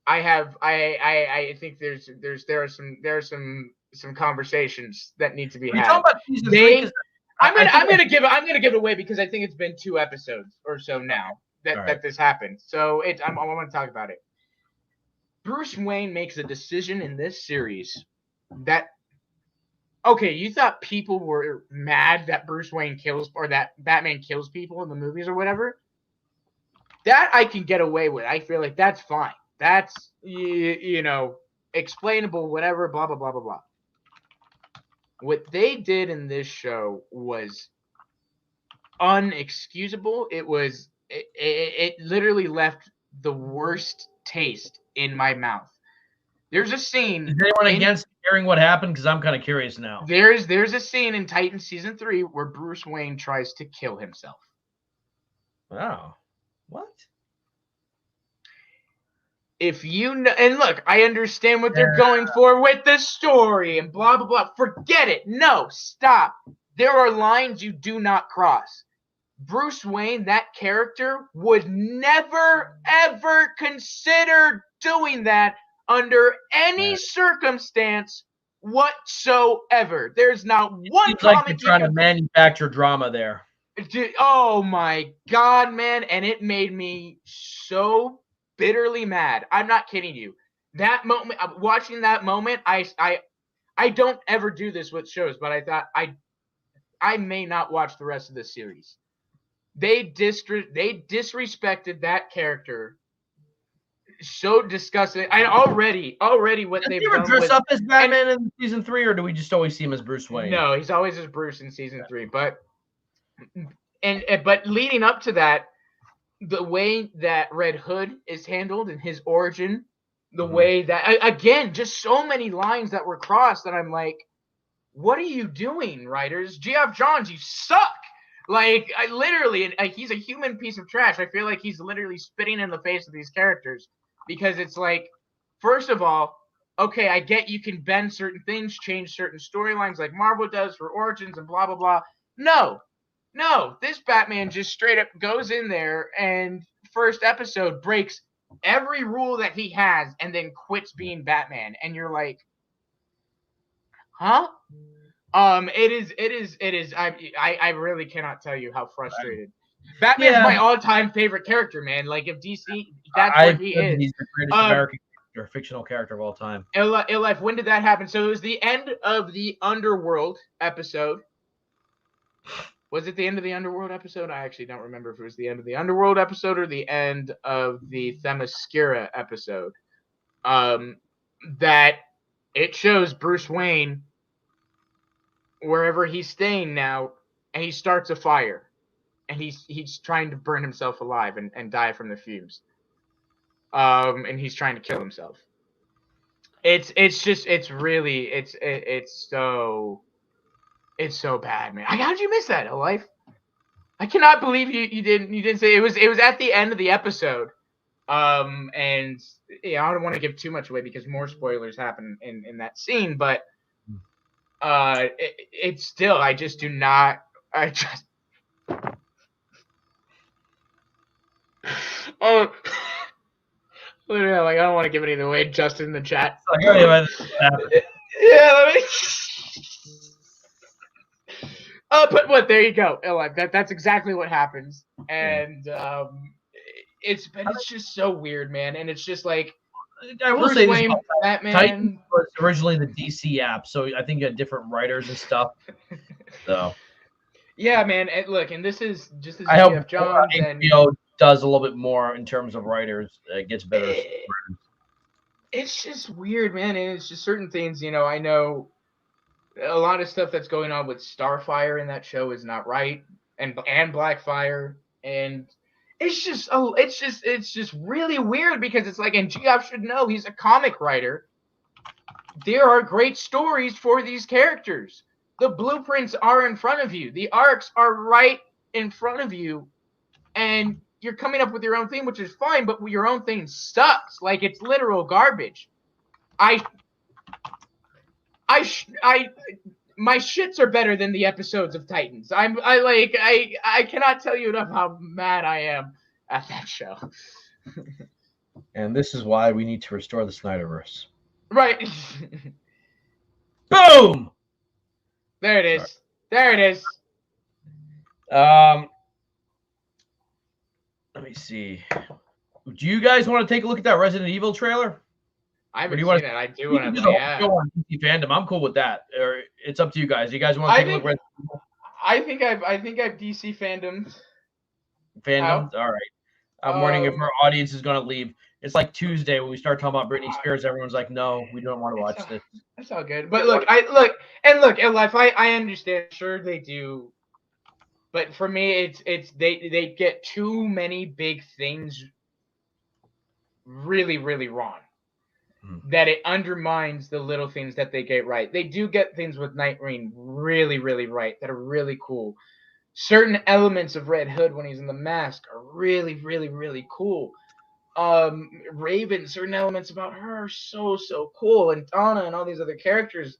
I think there are some conversations that need to be had. I'm gonna give it away because I think it's been 2 episodes or so now that this happened. So I want to talk about it. Bruce Wayne makes a decision in this series that, okay, you thought people were mad that Bruce Wayne kills or that Batman kills people in the movies or whatever. That I can get away with. I feel like that's fine. That's, explainable, whatever, blah, blah, blah, blah, blah. What they did in this show was unexcusable. It literally left the worst taste in my mouth. There's a scene. Is anyone against hearing what happened? Because I'm kind of curious now. There's a scene in Titan season 3 where Bruce Wayne tries to kill himself. Wow. What? If you know, and look, I understand what they're going for with the story and blah, blah, blah. Forget it. No, stop. There are lines you do not cross. Bruce Wayne, that character, would never, ever consider doing that under any circumstance whatsoever. There's not one Seems like you're trying to manufacture drama there. Oh my God, man. And it made me so bitterly mad. I'm not kidding you. That moment, watching that moment, I don't ever do this with shows, but I thought I may not watch the rest of the series. They disrespected that character so disgusting. And already what Does they've he ever done dress with up as Batman in season 3, or do we just always see him as Bruce Wayne? no, he's always as Bruce in season 3. But leading up to that, the way that Red Hood is handled in his origin, the way that again, just so many lines that were crossed that I'm like, what are you doing, writers? Geoff Johns, you suck. Like, I literally, he's a human piece of trash. I feel like he's literally spitting in the face of these characters because it's like, first of all, okay, I get you can bend certain things, change certain storylines like Marvel does for origins and blah, blah, blah. No, this Batman just straight up goes in there and first episode breaks every rule that he has and then quits being Batman. And you're like, huh? It is. I really cannot tell you how frustrated. Batman's my all-time favorite character, man. Like if DC, that's what he is. He's the greatest American character, fictional character of all time. Ill Life. When did that happen? So it was the end of the Underworld episode. Was it the end of the Underworld episode? I actually don't remember if it was the end of the Underworld episode or the end of the Themyscira episode. That it shows Bruce Wayne wherever he's staying now, and he starts a fire, and he's trying to burn himself alive and die from the fumes. And he's trying to kill himself. It's so bad, man. How'd you miss that, Life? I cannot believe you didn't say it was at the end of the episode. And yeah, I don't want to give too much away because more spoilers happen in that scene, but it's still, I just do not, I just, oh, literally, like, I don't want to give anything away. Justin in the chat. Yeah, let me. But what? There you go. That's exactly what happens, and it's just so weird, man. And it's just like, I will Bruce say Wayne, this: Batman Titan was originally the DC app, so I think you had different writers and stuff. So yeah, man. And look, and this is just as I hope John HBO does a little bit more in terms of writers. It gets better. It's just weird, man, and it's just certain things. I know a lot of stuff that's going on with Starfire in that show is not right, and Blackfire, and it's just really weird because it's like, and Geoff should know, he's a comic writer. There are great stories for these characters. The blueprints are in front of you. The arcs are right in front of you, and you're coming up with your own thing, which is fine, but your own thing sucks. Like, it's literal garbage. My shits are better than the episodes of Titans. I cannot tell you enough how mad I am at that show. And this is why we need to restore the Snyderverse. Right. Boom. There it is. Sorry. There it is. Let me see. Do you guys want to take a look at that Resident Evil trailer? I haven't seen it. I do want to. Go on DC Fandom. I'm cool with that. Or it's up to you guys. You guys want to take a look? I think I've DC Fandom. All right. I'm warning if our audience is going to leave. It's like Tuesday when we start talking about Britney Spears. Everyone's like, "No, we don't want to watch this." That's all good. But look, I understand. Sure, they do. But for me, it's they get too many big things really, really wrong. That it undermines the little things that they get right. They do get things with Nightwing really, really right that are really cool. Certain elements of Red Hood when he's in the mask are really, really, really cool. Raven, certain elements about her are so cool, and Donna and all these other characters,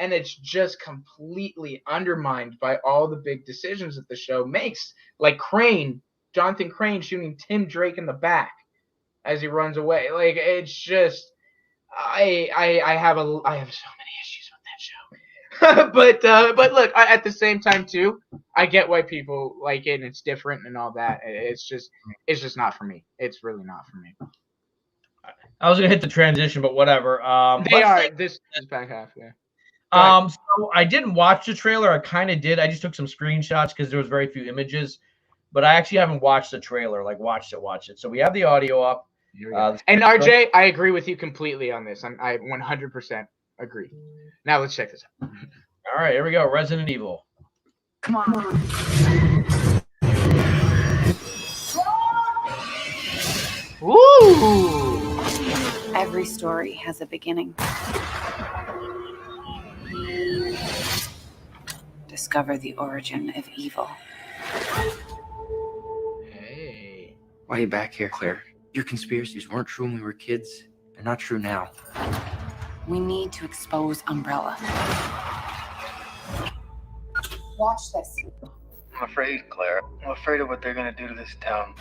and it's just completely undermined by all the big decisions that the show makes, like Jonathan Crane shooting Tim Drake in the back as he runs away. Like, it's just, I have so many issues with that show. but look, at the same time too, I get why people like it, and it's different and all that. It's just not for me. It's really not for me. I was gonna hit the transition, but whatever. This back half, yeah. So I didn't watch the trailer. I kind of did. I just took some screenshots because there was very few images, but I actually haven't watched the trailer. Like, watched it. So we have the audio up. And RJ, I agree with you completely on this. I 100% agree. Now let's check this out. All right, here we go. Resident Evil. Come on. Woo! Every story has a beginning. Discover the origin of evil. Hey. Why are you back here, Claire? Your conspiracies weren't true when we were kids. They're not true now. We need to expose Umbrella. Watch this. I'm afraid, Claire. I'm afraid of what they're gonna do to this town.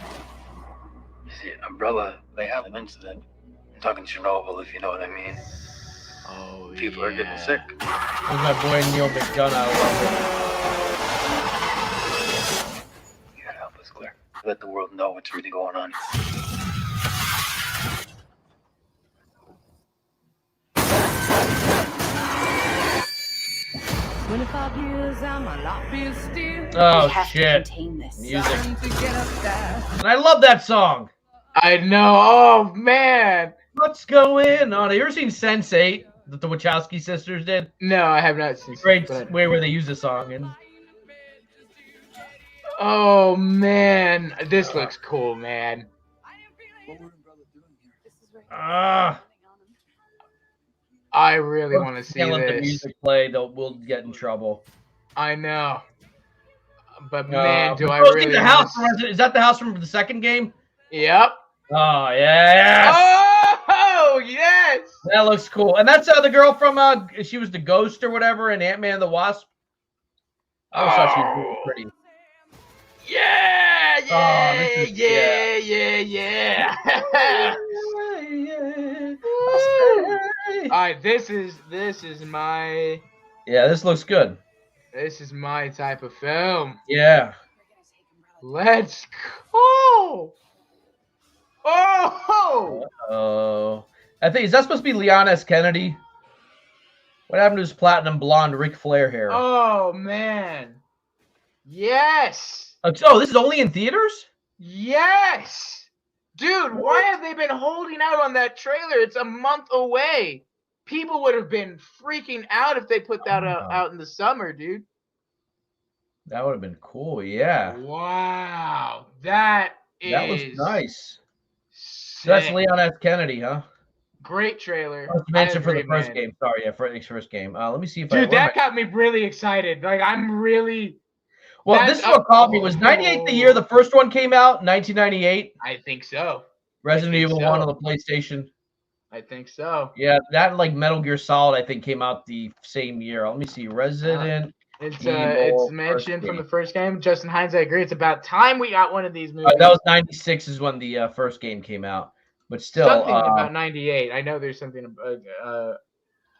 You see, Umbrella, they had an incident. I'm talking Chernobyl, if you know what I mean. Oh, People are getting sick. This is my boy Neil McDonough. I love You gotta help us, Claire. Let the world know what's really going on. Oh we have shit! to contain this. Music. And I love that song. I know. Oh man. What's going on? Have you ever seen Sense8 that the Wachowski sisters did? No, I have not seen. Great but- way where they use the song. And Oh man, this looks cool, man. ah, I really want to see can't let the this. music play. We'll get in trouble. I know. But man, do I oh, really the wanna house from Resident- Is that the house from the second game? Yep. Oh yeah. Oh yes. That looks cool. And that's the girl from she was the ghost or whatever in Ant-Man and the Wasp. I always thought she was really pretty. Yeah, yeah, Oh, this is- yeah. All right, this is my Yeah, this looks good. type of film. Yeah. Let's go. Oh. Oh. I think is that supposed to be Leon S. Kennedy? What happened to his platinum blonde Ric Flair hair? Oh man. Yes. Oh, this is only in theaters? Yes. Dude, why have they been holding out on that trailer? It's a month away. People would have been freaking out if they put that out in the summer, dude. That would have been cool, yeah. Wow. That was nice. So sick. that's Leon S. Kennedy, huh? Great trailer. First mention for the agree, first man. game. Sorry, yeah, for his first game. Let me see if Dude, where am that got me really excited. Like, I'm really... Well, that's this is what caught me. Was 98 the year the first one came out? 1998? I think so. Resident think Evil so. 1 on the PlayStation. I think so. Yeah, that and like Metal Gear Solid, I think, came out the same year. Let me see. Resident It's Evil mentioned first from the game. first game. Justin Hines, I agree. It's about time we got one of these movies. That was 96 is when the first game came out. But still, something about 98. I know there's something about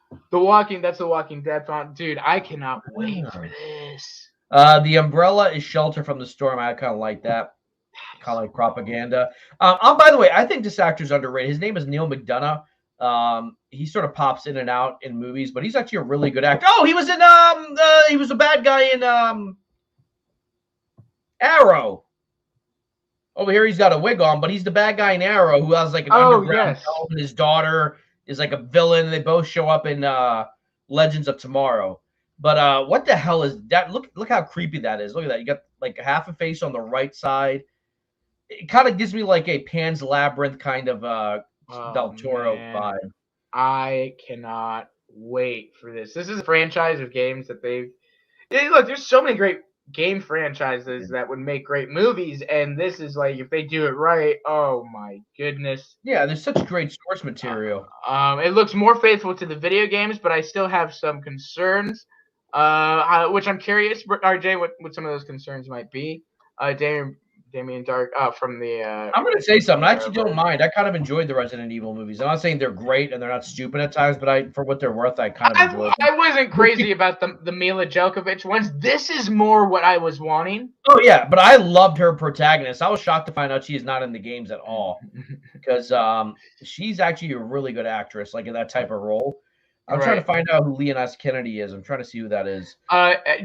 that's the Walking Dead font. Dude, I cannot wait for this. the umbrella is shelter from the storm. I kind of like that. Kind of like propaganda. By the way, I think this actor's underrated. His name is Neil McDonough. He sort of pops in and out in movies, but he's actually a really good actor. Oh, he was in he was a bad guy in Arrow. Over here, he's got a wig on, but he's the bad guy in Arrow who has like an underground home, and his daughter is like a villain. They both show up in Legends of Tomorrow. But what the hell is that? Look how creepy that is. Look at that. You got like half a face on the right side. It kind of gives me like a Pan's Labyrinth kind of Del Toro vibe. I cannot wait for this. This is a franchise of games that they've... Look, there's so many great game franchises that would make great movies, and this is like, if they do it right, oh my goodness. Yeah, there's such great source material. It looks more faithful to the video games, but I still have some concerns, which I'm curious, RJ, what some of those concerns might be. Damien Dark from the... I'm going to say something. I actually don't mind. I kind of enjoyed the Resident Evil movies. I'm not saying they're great and they're not stupid at times, but for what they're worth, I kind of enjoy them. I wasn't crazy about the Mila Jovovich ones. This is more what I was wanting. Oh, yeah, but I loved her protagonist. I was shocked to find out she is not in the games at all because she's actually a really good actress, like in that type of role. I'm trying to find out who Leon S. Kennedy is. I'm trying to see who that is.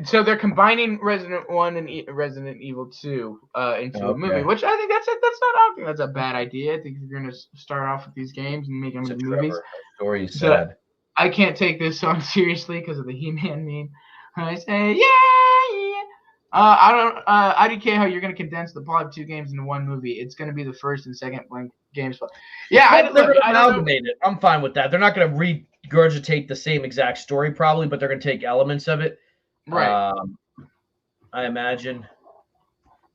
So they're combining Resident 1 and Resident Evil 2 into a movie, which I think I don't think that's a bad idea. I think you're going to start off with these games and make them into movies. Story is So sad. I can't take this song seriously because of the He-Man meme. I say, yeah. I don't care how you're going to condense the plot of 2 games into 1 movie. It's going to be the first and second games. Yeah, they're going to amalgamate it. I'm fine with that. They're not going to regurgitate the same exact story probably, but they're going to take elements of it. Right. I imagine.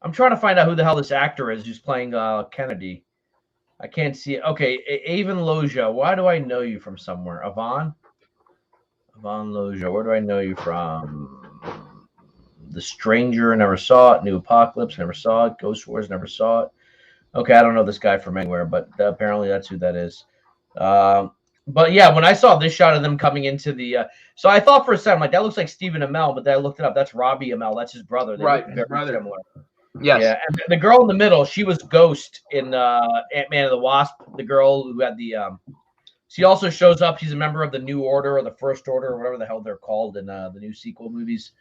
I'm trying to find out who the hell this actor is who's playing Kennedy. I can't see it. Okay, Avon Loja. Why do I know you from somewhere? Avon Loja. Where do I know you from? The Stranger, never saw it. New Apocalypse, never saw it. Ghost Wars, never saw it. Okay, I don't know this guy from anywhere, but apparently that's who that is. But yeah, when I saw this shot of them coming into the, so I thought for a second, like that looks like Stephen Amell, but then I looked it up. That's Robbie Amell. That's his brother. They right, look very brother. similar. Yes. Yeah, and the girl in the middle, she was Ghost in Ant-Man and the Wasp. The girl who had the, she also shows up. She's a member of the New Order or the First Order or whatever the hell they're called in the new sequel movies.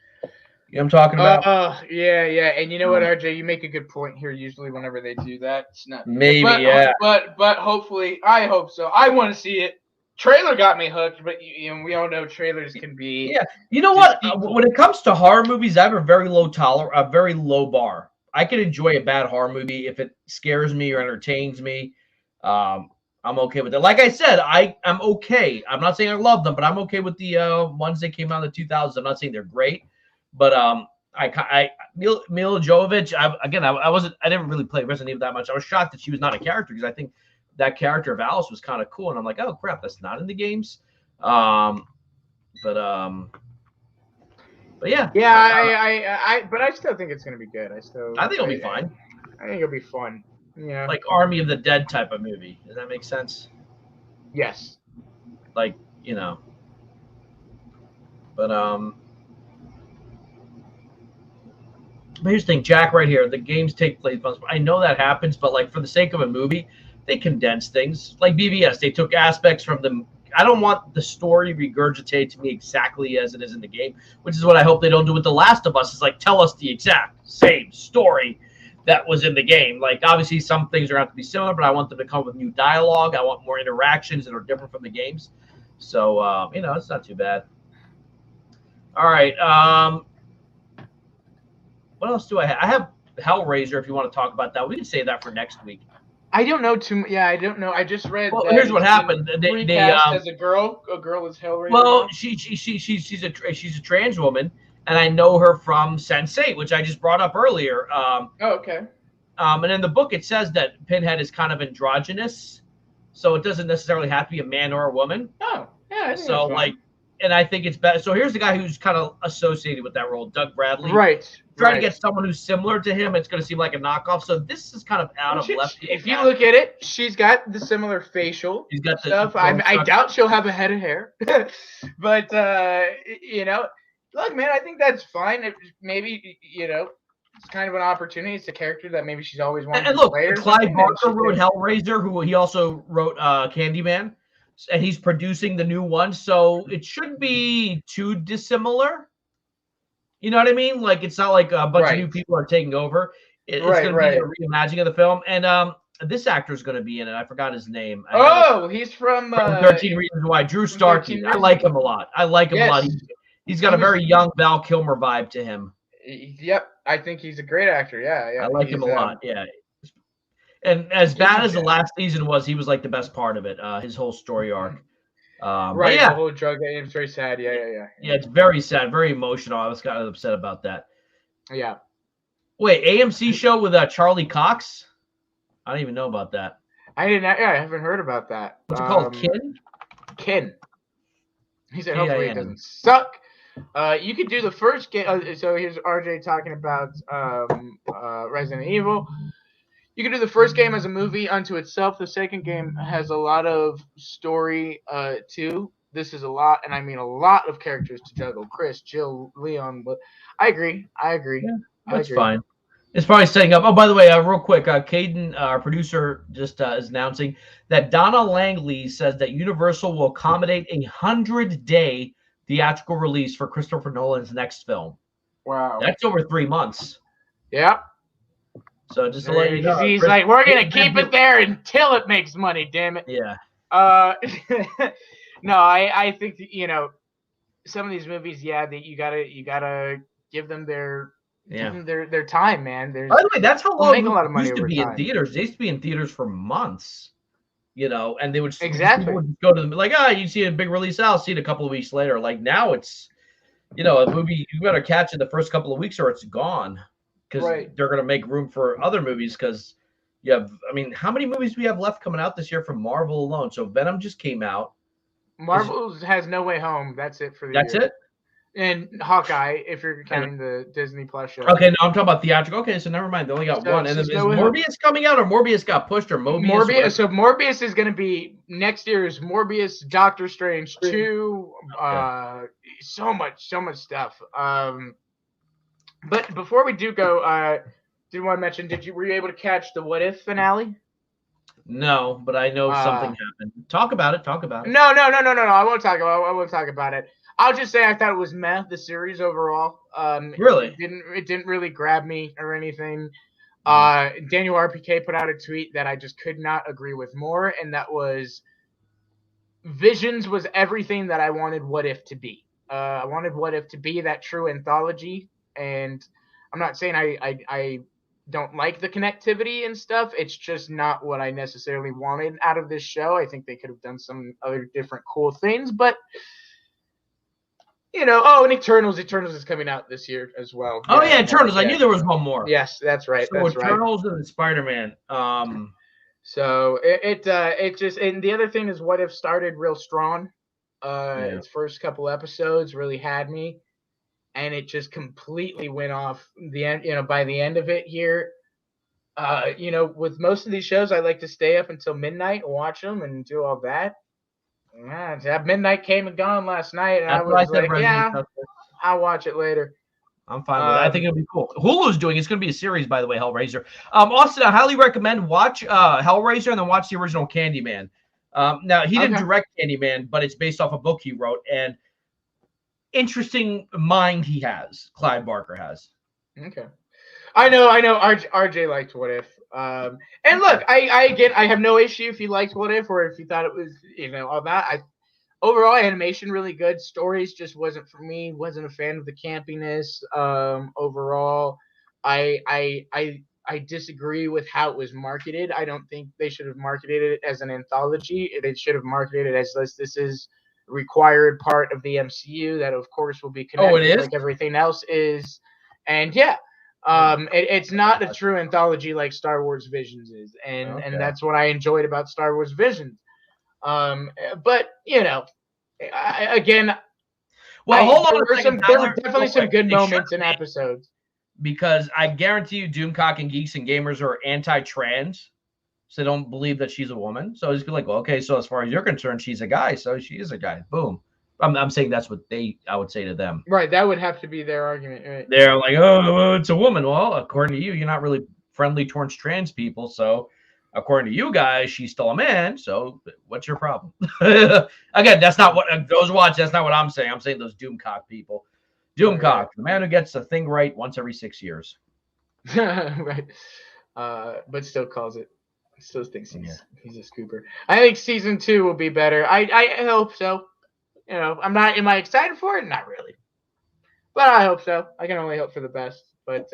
You know what I'm talking about? Yeah. And you know what, RJ? You make a good point here. Usually, whenever they do that, it's not. Yeah. But hopefully, I hope so. I want to see it. Trailer got me hooked, but we all know trailers can be. Yeah. You know what? When it comes to horror movies, I have a very low bar. I can enjoy a bad horror movie if it scares me or entertains me. I'm okay with it. Like I said, I'm okay. I'm not saying I love them, but I'm okay with the ones that came out in the 2000s. I'm not saying they're great. But Mila Jovovich, I didn't really play Resident Evil that much. I was shocked that she was not a character because I think that character of Alice was kind of cool, and I'm like, oh crap, that's not in the games. But yeah. Yeah, but I still think it's gonna be good. I think it'll be fine. I think it'll be fun. Yeah. Like Army of the Dead type of movie. Does that make sense? Yes. Like, but here's the thing, Jack, right here. The games take place. I know that happens, but like for the sake of a movie, they condense things. Like BVS, they took aspects from them. I don't want the story regurgitated to me exactly as it is in the game, which is what I hope they don't do with The Last of Us. Is like tell us the exact same story that was in the game. Like obviously some things are going to have to be similar, but I want them to come with new dialogue. I want more interactions that are different from the games. So it's not too bad. All right. What else do I have? I have Hellraiser if you want to talk about that. We can save that for next week. I don't know too much. Yeah, I don't know. I just read. Well, here's what happened. They as a girl is Hellraiser. Well, she's a trans woman, and I know her from Sense8, which I just brought up earlier. Okay. And in the book, it says that Pinhead is kind of androgynous, so it doesn't necessarily have to be a man or a woman. Oh, yeah. So like. And I think it's better. So here's the guy who's kind of associated with that role, Doug Bradley. Right. Try to get someone who's similar to him. It's going to seem like a knockoff. So this is kind of out of left. If you look at it, she's got the similar facial. She's got the stuff. I doubt she'll have a head of hair. But look, man, I think that's fine. Maybe it's kind of an opportunity. It's a character that maybe she's always wanted to play. And look, Clive Barker wrote Hellraiser, who he also wrote Candyman. And he's producing the new one, so it shouldn't be too dissimilar. You know what I mean? Like it's not like a bunch of new people are taking over. It's going to be a reimagining of the film, and this actor is going to be in it. I forgot his name. He's from 13 Reasons Why. Drew Starkey. I like him a lot. A lot. He's got a very young Val Kilmer vibe to him. Yep, I think he's a great actor. Yeah. I like him a lot. Yeah. And as bad as the last season was, he was like the best part of it. His whole story arc. The whole drug game is very sad. Yeah. Yeah, it's very sad, very emotional. I was kind of upset about that. Yeah. Wait, AMC show with Charlie Cox? I don't even know about that. I haven't heard about that. What's it called? Kin. He said, hopefully it doesn't suck. You could do the first game. So here's RJ talking about Resident Evil. You can do the first game as a movie unto itself. The second game has a lot of story too. This is a lot, and I mean a lot of characters to juggle. Chris, Jill, Leon. But I agree. Yeah, that's fine. It's probably setting up. Oh, by the way, real quick, Caden, our producer, just is announcing that Donna Langley says that Universal will accommodate a 100-day theatrical release for Christopher Nolan's next film. Wow. That's over 3 months. Yeah. So just to let you know, he's like, we're gonna keep it there until it makes money. Damn it. Yeah. No, I think that, you know, some of these movies, that you gotta give them their time, man. By the way, that's how long make a lot of money used to be over in theaters. They used to be in theaters for months, you know, and they would exactly people would go to them like, you see a big release, I'll see it a couple of weeks later. Like now, it's, you know, a movie you better catch it the first couple of weeks or it's gone, because they're gonna make room for other movies. Because you have, I mean, how many movies do we have left coming out this year from Marvel alone? So Venom just came out. Marvel has No Way Home. That's it for the year. That's it. And Hawkeye, if you're counting the Disney Plus show. Okay, no, I'm talking about theatrical. Okay, so never mind. They only got one. And then is Morbius coming out, or Morbius got pushed, or Mobius? So Morbius is going to be next year's Morbius, Doctor Strange 2. So much stuff. But before we do go, did want to mention? Were you able to catch the What If finale? No, but I know something happened. Talk about it. No. I won't talk about it. I'll just say I thought it was meh, the series overall. Really? It didn't really grab me or anything. Daniel RPK put out a tweet that I just could not agree with more, and that was Visions was everything that I wanted What If to be. I wanted What If to be that true anthology, and I'm not saying I don't like the connectivity and stuff. It's just not what I necessarily wanted out of this show. I think they could have done some other different cool things, but you know, and Eternals is coming out this year as well. Oh yeah, Eternals. I knew there was one more. Yes, that's right. So Eternals and Spider-Man. So it just, and the other thing is What If started real strong. Its first couple episodes really had me, and it just completely went off the end. You know, by the end of it here, you know, with most of these shows, I like to stay up until midnight and watch them and do all that. Yeah, that midnight came and gone last night, and I was like, I'll watch it later. I'm fine with it. I think it'll be cool. Hulu's doing it's going to be a series, by the way, Hellraiser. Austin, I highly recommend watch Hellraiser and then watch the original Candyman. Now, he didn't direct Candyman, but it's based off a book he wrote, and interesting mind he has, Clive Barker has. Okay. I know. RJ liked What If. And look, I have no issue if you liked What If or if you thought it was, you know, all that. Overall animation really good. Stories just wasn't for me. Wasn't a fan of the campiness. Overall, I disagree with how it was marketed. I don't think they should have marketed it as an anthology. They should have marketed it as this is a required part of the MCU that of course will be connected. Oh, it is? Like everything else is. And it's not a true anthology like Star Wars Visions is, and that's what I enjoyed about Star Wars Visions. But you know, hold on. There were definitely some good moments in episodes. Because I guarantee you, Doomcock and Geeks and Gamers are anti-trans, so they don't believe that she's a woman. So it's like, well, okay, so as far as you're concerned, she's a guy, so she is a guy. Boom. I'm saying that's what I would say to them. Right, that would have to be their argument. Right? They're like, oh, it's a woman. Well, according to you, you're not really friendly towards trans people. So according to you guys, she's still a man. So what's your problem? Again, that's not what those watch. That's not what I'm saying. I'm saying those Doomcock people. Doomcock, the man who gets the thing right once every 6 years. Right. But still calls it. Still thinks he's a scooper. I think season 2 will be better. I hope so. You know, am I excited for it? Not really. But I hope so. I can only hope for the best. But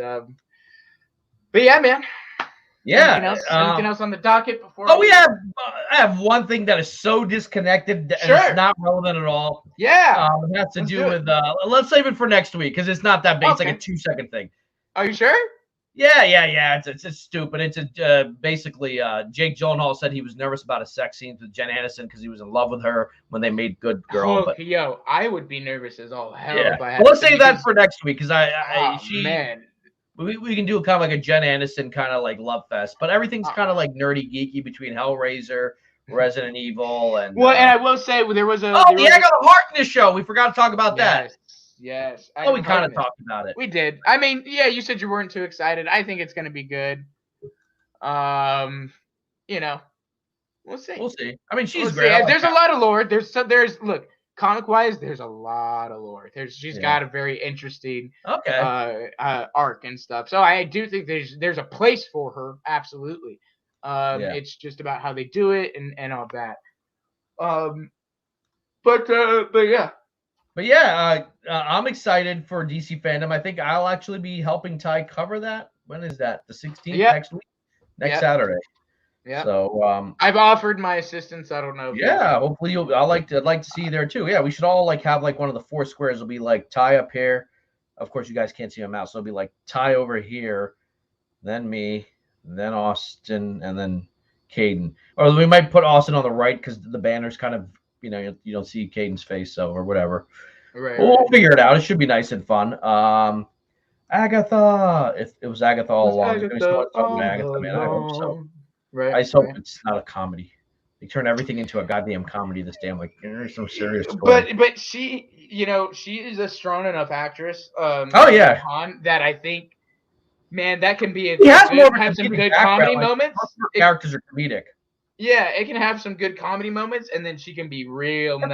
yeah, man. Yeah. Anything else on the docket before? I have one thing that is so disconnected and it's not relevant at all. Yeah. It has to do with let's save it for next week because it's not that big. Okay. It's like a 2-second thing. Are you sure? Yeah. It's stupid. It's basically Jake Gyllenhaal said he was nervous about a sex scene with Jen Aniston because he was in love with her when they made Good Girl. Oh, yo, I would be nervous as all hell if I had. Well, let's save that for next week because man. We can do kind of like a Jen Aniston kind of like love fest, but everything's kind of like nerdy geeky between Hellraiser, Resident Evil, and and I will say there was a I got a heart in this show. We forgot to talk about that. Oh, we kind of talked about it. We did. I mean, yeah, you said you weren't too excited. I think it's going to be good. You know, we'll see. We'll see. I mean, she's We'll great. see. There's a lot of lore. There's look, comic wise, there's a lot of lore. She's got a very interesting arc and stuff. So I do think there's a place for her. Absolutely. It's just about how they do it and all that. But yeah. But yeah, I'm excited for DC Fandom. I think I'll actually be helping Ty cover that. When is that? The 16th next week? Next Saturday. Yeah. So I've offered my assistance. I don't know. Hopefully I'd like to see you there too. Yeah, we should all have one of the 4 squares. It'll be like Ty up here. Of course, you guys can't see my mouse. So it'll be like Ty over here, then me, then Austin, and then Caden. Or we might put Austin on the right because the banner's kind of, you don't see Caden's face, or whatever. Right. We'll figure it out. It should be nice and fun. Agatha. If it was Agatha all along, it's going to be Agatha, man. I hope so. Right. I just hope it's not a comedy. They turn everything into a goddamn comedy. This damn there's some serious story. But she, she is a strong enough actress. That I think, man, that can be have some good comedy moments. Characters are comedic. Yeah, it can have some good comedy moments, and then she can be real and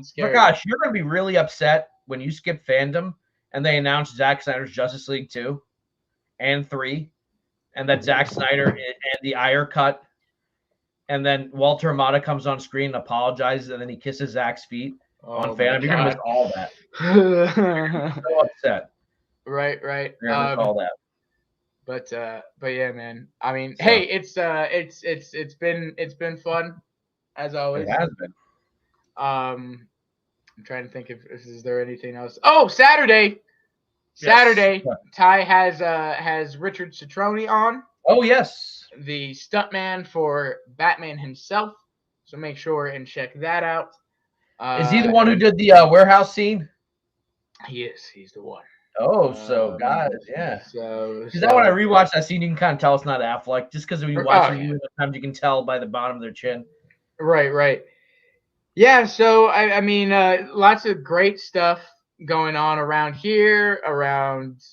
scary. Gosh, you're going to be really upset when you skip Fandom and they announce Zack Snyder's Justice League 2 and 3, and that Zack Snyder and the Ayer cut, and then Walter Amada comes on screen and apologizes, and then he kisses Zack's feet on Fandom. You're going to miss all that. So upset. Right. You're going to miss all that. But yeah, man. I mean, hey, it's been fun as always. It has been. I'm trying to think if is there anything else. Oh, Saturday, Ty has Richard Cetrone on. Oh yes, the stuntman for Batman himself. So make sure and check that out. Is he the one who did the warehouse scene? He is. He's the one. Oh, so guys, yeah. Because that when I rewatched that scene, you can kind of tell it's not Affleck, just because when you watch it, sometimes you can tell by the bottom of their chin. Right. Yeah. So I mean, lots of great stuff going on around here, around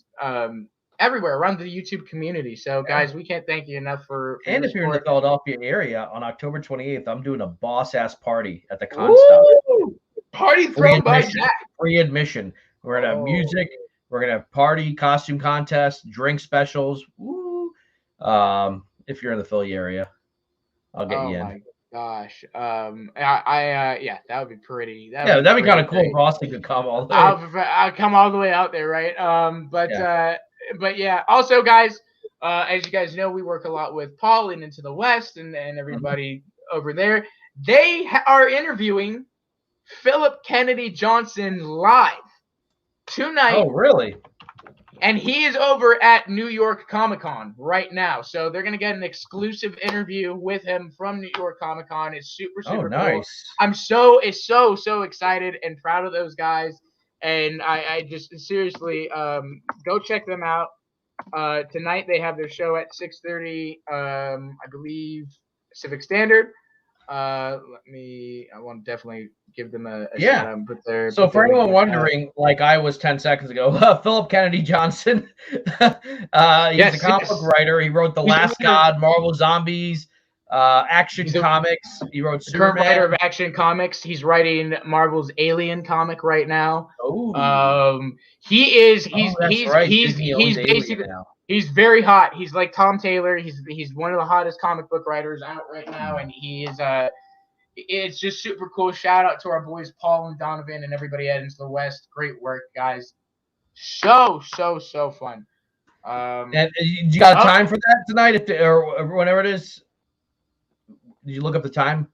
everywhere, around the YouTube community. So guys, we can't thank you enough for and if you're in the Philadelphia area on October 28th, I'm doing a boss ass party at the Con Stop. Party thrown by Jack. Free admission. We're gonna have music. We're gonna have party, costume contest, drink specials. Woo! If you're in the Philly area, I'll get you in. Oh my gosh. Yeah, that would be pretty. That'd be kind of cool if Austin could come all the way. I'll come all the way out there, right? But yeah. Also, guys, as you guys know, we work a lot with Paul and Into the West and everybody over there. They are interviewing Philip Kennedy Johnson live tonight. Oh, really? And he is over at New York Comic-Con right now. So they're going to get an exclusive interview with him from New York Comic-Con. It's super cool. I'm so excited and proud of those guys. And I just seriously go check them out. Tonight they have their show at 6:30, I believe, Pacific Standard. I want to definitely give them a shout out and put their. So for anyone wondering, like I was 10 seconds ago, Philip Kennedy Johnson, he's a comic book writer. He wrote The Last God, Marvel Zombies, Action Comics. He wrote Superman. Current writer of Action Comics. He's writing Marvel's Alien comic right now. He's basically. He's very hot. He's like Tom Taylor. He's one of the hottest comic book writers out right now, and he is it's just super cool. Shout out to our boys Paul and Donovan and everybody at Into the West. Great work, guys. So fun. And you got a time for that tonight, or whenever it is? Did you look up the time?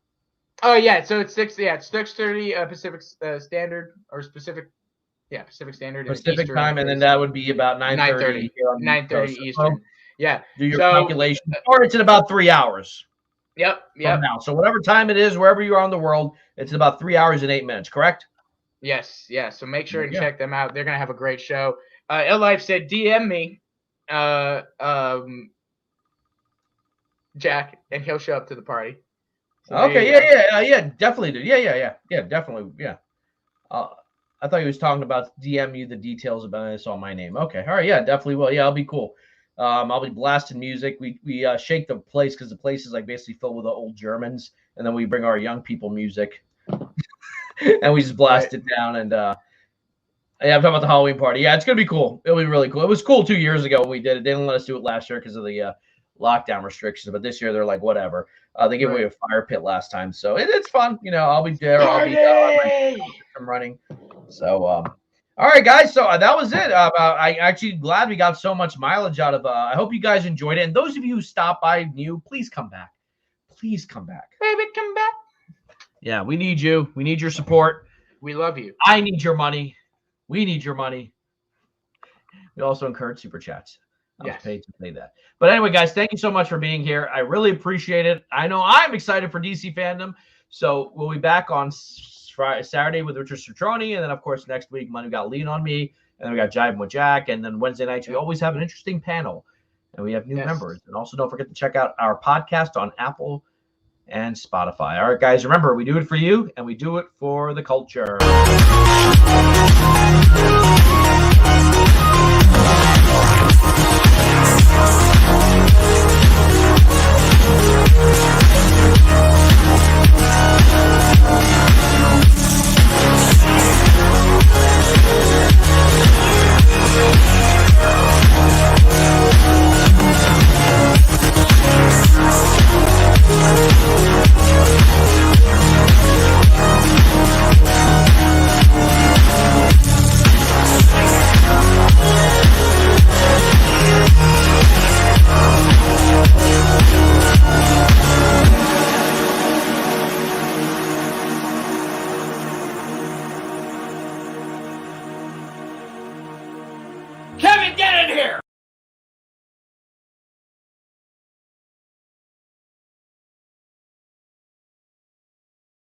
Oh yeah, so it's 6:30 Pacific Standard or Pacific. Yeah, Pacific Standard. Pacific time, and then that would be about 9:30. 9:30 Eastern. Yeah. Do your calculation. Or it's in about 3 hours. Yep. Now. So whatever time it is, wherever you are in the world, it's in about 3 hours and 8 minutes, correct? Yes. So make sure and check them out. They're going to have a great show. Life said, DM me, Jack, and he'll show up to the party. So okay, yeah, definitely do. Yeah, definitely, yeah. I thought he was talking about DM you the details about it. I saw my name. Okay. All right. Yeah, definitely will. Yeah, I'll be cool. I'll be blasting music. We shake the place because the place is like basically filled with the old Germans, and then we bring our young people music, and we just blast it down. And yeah, I'm talking about the Halloween party. Yeah, it's gonna be cool. It'll be really cool. It was cool 2 years ago when we did it. They didn't let us do it last year because of the lockdown restrictions, but this year they're like whatever. They gave away a fire pit last time, so it's fun. You know, I'll be there. I'm running. So, all right, guys. So that was it. I actually glad we got so much mileage out of. I hope you guys enjoyed it. And those of you who stopped by new, please come back. Please come back, Baby, come back. Yeah, we need you. We need your support. We love you. I need your money. We need your money. We also encourage super chats. I was paid to say that. But anyway, guys, thank you so much for being here. I really appreciate it. I know I'm excited for DC Fandom. So we'll be back on Saturday with Richard Cetrone. And then, of course, next week, Monday, we got Lean on Me. And then we got Jivin with Jack. And then Wednesday nights, we always have an interesting panel. And we have new members. And also don't forget to check out our podcast on Apple and Spotify. All right, guys, remember, we do it for you, and we do it for the culture.